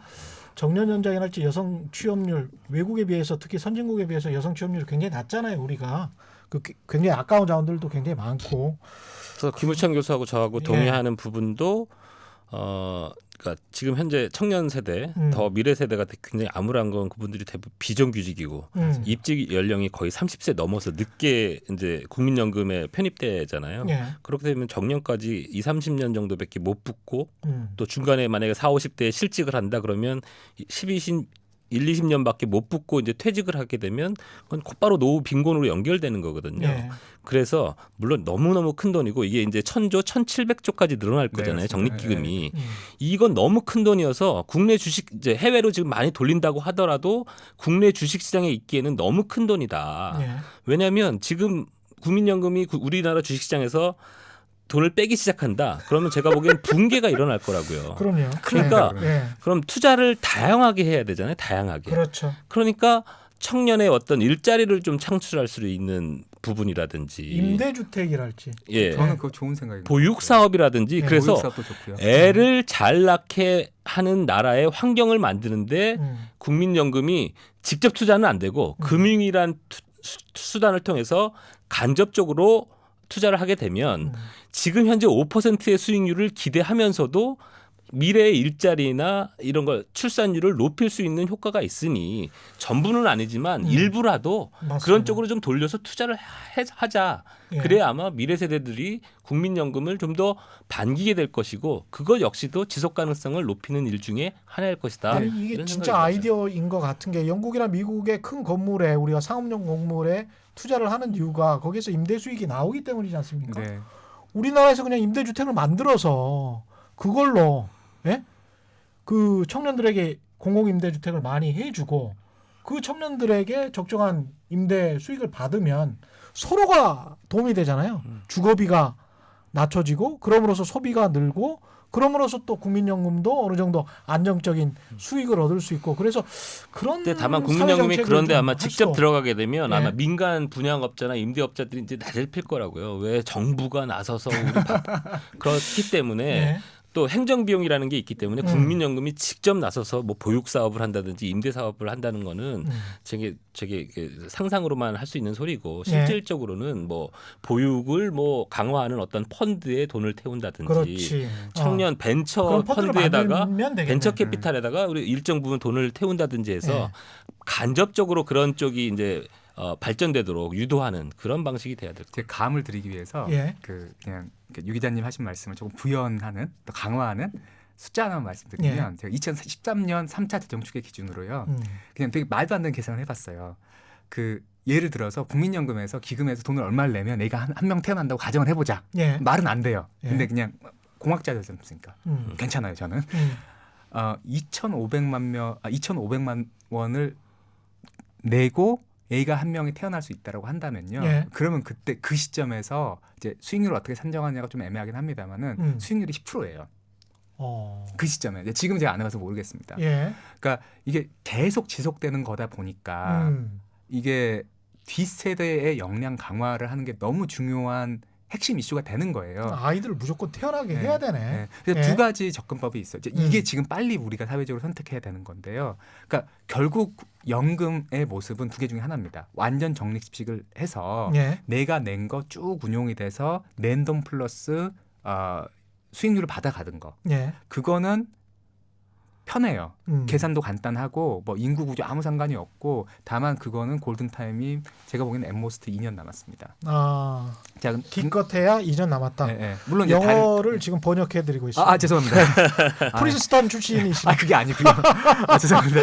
정년 연장이랄지 여성 취업률 외국에 비해서 특히 선진국에 비해서 여성 취업률이 굉장히 낮잖아요. 우리가 굉장히 아까운 자원들도 굉장히 많고. 그래서 김우찬 교수하고 저하고 동의하는 부분도 그러니까 지금 현재 청년 세대 더 미래 세대가 굉장히 암울한 건 그분들이 대부분 비정규직이고 입직 연령이 거의 30세 넘어서 늦게 이제 국민연금에 편입되잖아요. 예. 그렇게 되면 정년까지 20-30년 정도밖에 못 붙고 또 중간에 만약에 40-50대에 실직을 한다 그러면 1-20년밖에 못 붙고 이제 퇴직을 하게 되면 그건 곧바로 노후 빈곤으로 연결되는 거거든요. 예. 그래서 물론 너무너무 큰 돈이고 이게 이제 1,000조, 1,700조까지 늘어날 거잖아요. 네, 적립기금이. 이건 너무 큰 돈이어서 국내 주식 이제 해외로 지금 많이 돌린다고 하더라도 국내 주식 시장에 있기에는 너무 큰 돈이다. 예. 왜냐하면 지금 국민연금이 우리나라 주식시장에서 돈을 빼기 시작한다. 그러면 제가 보기엔 붕괴가 일어날 거라고요. 그럼요. 그러니까 예. 그럼 투자를 다양하게 해야 되잖아요. 다양하게. 그렇죠. 그러니까 청년의 어떤 일자리를 좀 창출할 수 있는 부분이라든지 임대주택이랄지. 예. 저는 그거 좋은 생각입니다. 보육 사업이라든지 네, 그래서 보육사업도 좋고요. 애를 잘 낳게 하는 나라의 환경을 만드는데 국민연금이 직접 투자는 안 되고 금융이란 수단을 통해서 간접적으로 투자를 하게 되면 지금 현재 5%의 수익률을 기대하면서도 미래의 일자리나 이런 걸 출산율을 높일 수 있는 효과가 있으니 전부는 아니지만 일부라도 맞습니다. 그런 쪽으로 좀 돌려서 투자를 하자. 예. 그래야 아마 미래 세대들이 국민연금을 좀 더 반기게 될 것이고 그것 역시도 지속 가능성을 높이는 일 중에 하나일 것이다. 아니, 이게 이런 진짜 생각이 들었어요. 아이디어인 것 같은 게 영국이나 미국의 큰 건물에 우리가 상업용 건물에 투자를 하는 이유가 거기에서 임대 수익이 나오기 때문이지 않습니까? 네. 우리나라에서 그냥 임대주택을 만들어서 그걸로 예? 그 청년들에게 공공임대주택을 많이 해주고 그 청년들에게 적정한 임대 수익을 받으면 서로가 도움이 되잖아요. 주거비가 낮춰지고 그럼으로써 소비가 늘고 그럼으로써 또 국민연금도 어느 정도 안정적인 수익을 얻을 수 있고 그래서 그런 근데 다만 사회 국민연금이 정책을 그런데 좀 아마 할 직접 수도- 들어가게 되면 예. 아마 민간 분양업자나 임대업자들이 이제 낮을 필 거라고요. 왜 정부가 나서서 우리 그렇기 때문에 예. 또 행정 비용이라는 게 있기 때문에 음. 국민연금이 직접 나서서 뭐 보육 사업을 한다든지 임대 사업을 한다는 거는 저게 상상으로만 할 수 있는 소리고 예. 실질적으로는 뭐 보육을 뭐 강화하는 어떤 펀드에 돈을 태운다든지 그렇지. 청년 벤처 그런 펀드를 펀드에다가 만들면 되겠네. 벤처 캐피탈에다가 우리 일정 부분 돈을 태운다든지 해서 간접적으로 그런 쪽이 이제 발전되도록 유도하는 그런 방식이 돼야 될 제 감을 드리기 위해서 예. 그냥 유 기자님 하신 말씀을 조금 부연하는 또 강화하는 숫자 하나만 말씀드리면 제가 2013년 3차 재정축의 기준으로요. 그냥 되게 말도 안 되는 계산을 해봤어요. 그 예를 들어서 국민연금에서 기금에서 돈을 얼마를 내면 내가 한 명 태어난다고 가정을 해보자. 예. 말은 안 돼요. 예. 근데 그냥 공학자들지 않습니까? 음. 괜찮아요, 저는. 2,500만 원을 내고 A가 한 명이 태어날 수 있다라고 한다면요. 예. 그러면 그때 그 시점에서 이제 수익률을 어떻게 산정하냐가 좀 애매하긴 합니다만은 수익률이 10%예요. 그 시점에 지금 제가 안 해봐서 모르겠습니다. 예. 그러니까 이게 계속 지속되는 거다 보니까 이게 뒷세대의 역량 강화를 하는 게 너무 중요한 핵심 이슈가 되는 거예요. 아이들을 무조건 태어나게 네. 해야 되네. 네. 그래서 예. 두 가지 접근법이 있어요. 이게 지금 빨리 우리가 사회적으로 선택해야 되는 건데요. 그러니까 결국 연금의 모습은 두 개 중에 하나입니다. 완전 적립식을 해서 예. 내가 낸 거 쭉 운용이 돼서 낸 돈 플러스 수익률을 받아가는 거. 예. 그거는 편해요. 음. 계산도 간단하고 뭐 인구 구조 아무 상관이 없고 다만 그거는 골든 타임이 제가 보기에는 엠모스트 2년 남았습니다. 아, 자, 기껏해야 2년 남았다. 예, 예. 물론 이제 영어를 지금 번역해드리고 있습니다. 죄송합니다. 프리스턴 출신이시네. 그게 아니고요. 죄송합니다.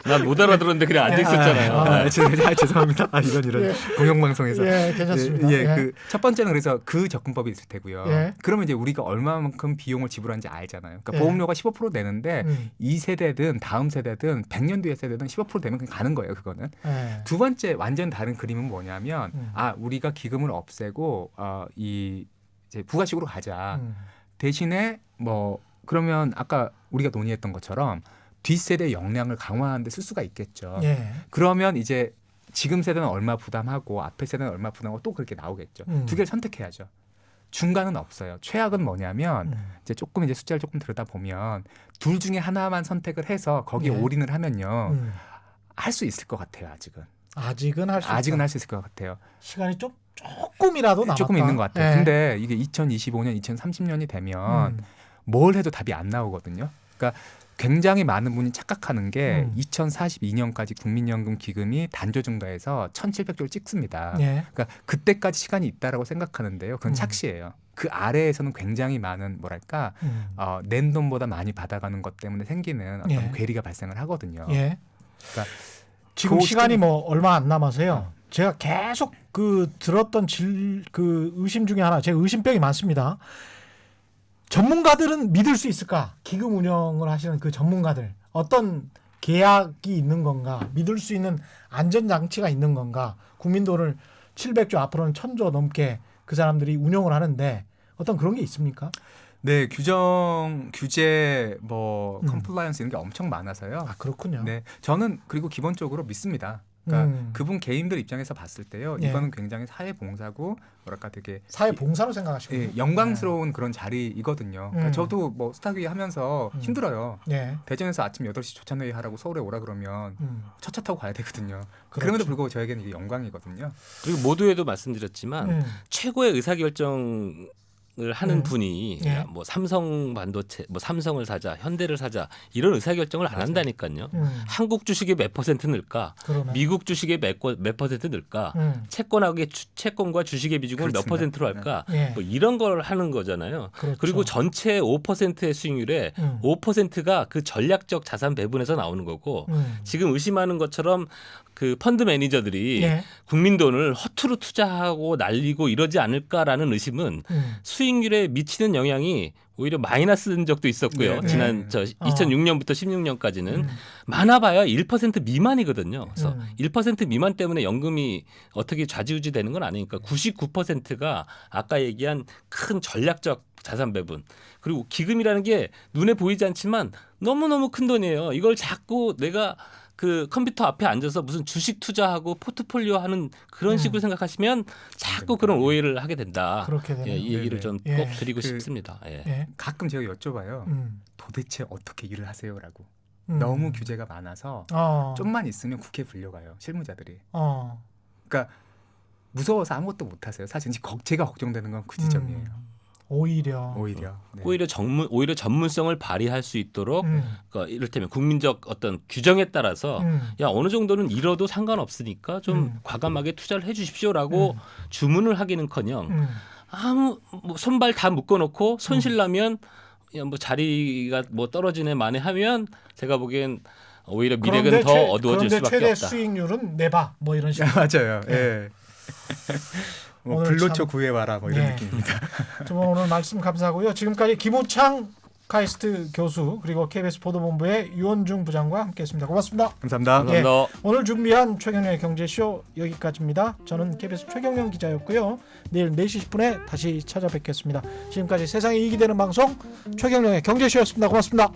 난 못 알아들었는데 그냥 앉아 있었잖아요. 죄송합니다. 이런 예. 공영방송에서. 예, 괜찮습니다. 예, 예. 그 첫 번째는 그래서 그 접근법이 있을 테고요. 예. 그러면 이제 우리가 얼마만큼 비용을 지불하는지 알잖아요. 그러니까 예. 보험료가 15% 내는데 이 2세대든 다음 세대든 100년 뒤의 세대든 15% 되면 그냥 가는 거예요. 그거는. 예. 두 번째 완전 다른 그림은 뭐냐면 우리가 기금을 없애고 이제 부가식으로 가자. 대신에 뭐 그러면 아까 우리가 논의했던 것처럼 뒷세대 역량을 강화하는 데 쓸 수가 있겠죠. 예. 그러면 이제 지금 세대는 얼마 부담하고 앞에 세대는 얼마 부담하고 또 그렇게 나오겠죠. 두 개를 선택해야죠. 중간은 없어요. 최악은 뭐냐면 이제 조금 이제 숫자를 조금 들여다 보면 둘 중에 하나만 선택을 해서 거기에 네. 올인을 하면요. 할 수 있을 것 같아요. 아직은 할 수 아직은 있다. 할 수 있을 것 같아요. 시간이 좀 조금이라도 남았다. 조금 있는 것 같아요. 예. 근데 이게 2025년, 2030년이 되면 뭘 해도 답이 안 나오거든요. 그러니까 굉장히 많은 분이 착각하는 게 2042년까지 국민연금 기금이 단조 증가해서 1,700조를 찍습니다. 예. 그러니까 그때까지 시간이 있다라고 생각하는데요. 그건 착시예요. 그 아래에서는 굉장히 많은 뭐랄까 낸 돈보다 많이 받아가는 것 때문에 생기는 어떤 예. 괴리가 발생을 하거든요. 예. 그러니까 지금 그 시간이 뭐 얼마 안 남아서요. 제가 계속 그 들었던 그 의심 중에 하나, 제가 의심병이 많습니다. 전문가들은 믿을 수 있을까? 기금 운영을 하시는 그 전문가들 어떤 계약이 있는 건가? 믿을 수 있는 안전장치가 있는 건가? 국민 돈을 700조 앞으로는 1,000조 넘게 그 사람들이 운영을 하는데 어떤 그런 게 있습니까? 네, 규제, 뭐 컴플라이언스 이런 게 엄청 많아서요. 아, 그렇군요. 네, 저는 그리고 기본적으로 믿습니다. 그러니까 그분 개인들 입장에서 봤을 때요. 예. 이거는 굉장히 사회봉사고 뭐랄까 되게 사회봉사로 생각하시군요. 예, 영광스러운 그런 자리이거든요. 그러니까 저도 뭐 스타기 하면서 힘들어요. 예. 대전에서 아침 8시 조찬회의 하라고 서울에 오라 그러면 첫 차 타고 가야 되거든요. 그렇죠. 그럼에도 불구하고 저에게는 이게 영광이거든요. 그리고 모두에도 말씀드렸지만 최고의 의사결정을 하는 분이 예. 뭐 삼성 반도체, 뭐 삼성을 사자, 현대를 사자 이런 의사결정을 안 한다니까요. 한국 주식이 몇 퍼센트 늘까? 그러네. 미국 주식이 몇 퍼센트 늘까? 채권과 주식의 비중을 몇 그렇습니다. 퍼센트로 할까? 예. 뭐 이런 걸 하는 거잖아요. 그렇죠. 그리고 전체 5%의 수익률에 5%가 그 전략적 자산 배분에서 나오는 거고 지금 의심하는 것처럼 그 펀드 매니저들이 예. 국민 돈을 허투루 투자하고 날리고 이러지 않을까라는 의심은 수익률에 미치는 영향이 오히려 마이너스인 적도 있었고요. 네, 지난 네. 저 2006년부터 16년까지는 많아봐야 1% 미만이거든요. 그래서 1% 미만 때문에 연금이 어떻게 좌지우지 되는 건 아니니까 99%가 아까 얘기한 큰 전략적 자산 배분 그리고 기금이라는 게 눈에 보이지 않지만 너무너무 큰 돈이에요. 이걸 자꾸 내가 그 컴퓨터 앞에 앉아서 무슨 주식 투자하고 포트폴리오 하는 그런 식으로 생각하시면 자꾸 그런 오해를 하게 된다. 그렇게 되네요. 이 얘기를 네네. 좀 예. 꼭 드리고 그- 싶습니다. 예. 예. 가끔 제가 여쭤봐요. 음. 도대체 어떻게 일을 하세요라고. 음. 너무 규제가 많아서 좀만 있으면 국회 불려가요. 실무자들이. 그러니까 무서워서 아무것도 못 하세요. 사실 제가 걱정되는 건 그 지점이에요. 오히려. 네. 오히려 전문성을 발휘할 수 있도록 그러니까 이를테면 국민적 어떤 규정에 따라서 야 어느 정도는 잃어도 상관없으니까 좀 과감하게 투자를 해주십시오라고 주문을 하기는커녕 아무 뭐 손발 다 묶어놓고 손실나면 야, 뭐 자리가 뭐 떨어지네 만에 하면 제가 보기엔 오히려 미래는 더 어두워질 그런데 수밖에 최대 없다. 수익률은 내봐 뭐 이런 식으로. 맞아요. 예. 예. 뭐 오늘 불로초 참- 구해와라 뭐 이런 네. 느낌입니다. 두 분 오늘 말씀 감사하고요. 지금까지 김우창 카이스트 교수 그리고 KBS 보도본부의 유원중 부장과 함께했습니다. 고맙습니다. 감사합니다. 감사합니다. 오늘 준비한 최경영의 경제쇼 여기까지입니다. 저는 KBS 최경영 기자였고요. 내일 4시 10분에 다시 찾아뵙겠습니다. 지금까지 세상에 이익이 되는 방송 최경영의 경제쇼였습니다. 고맙습니다.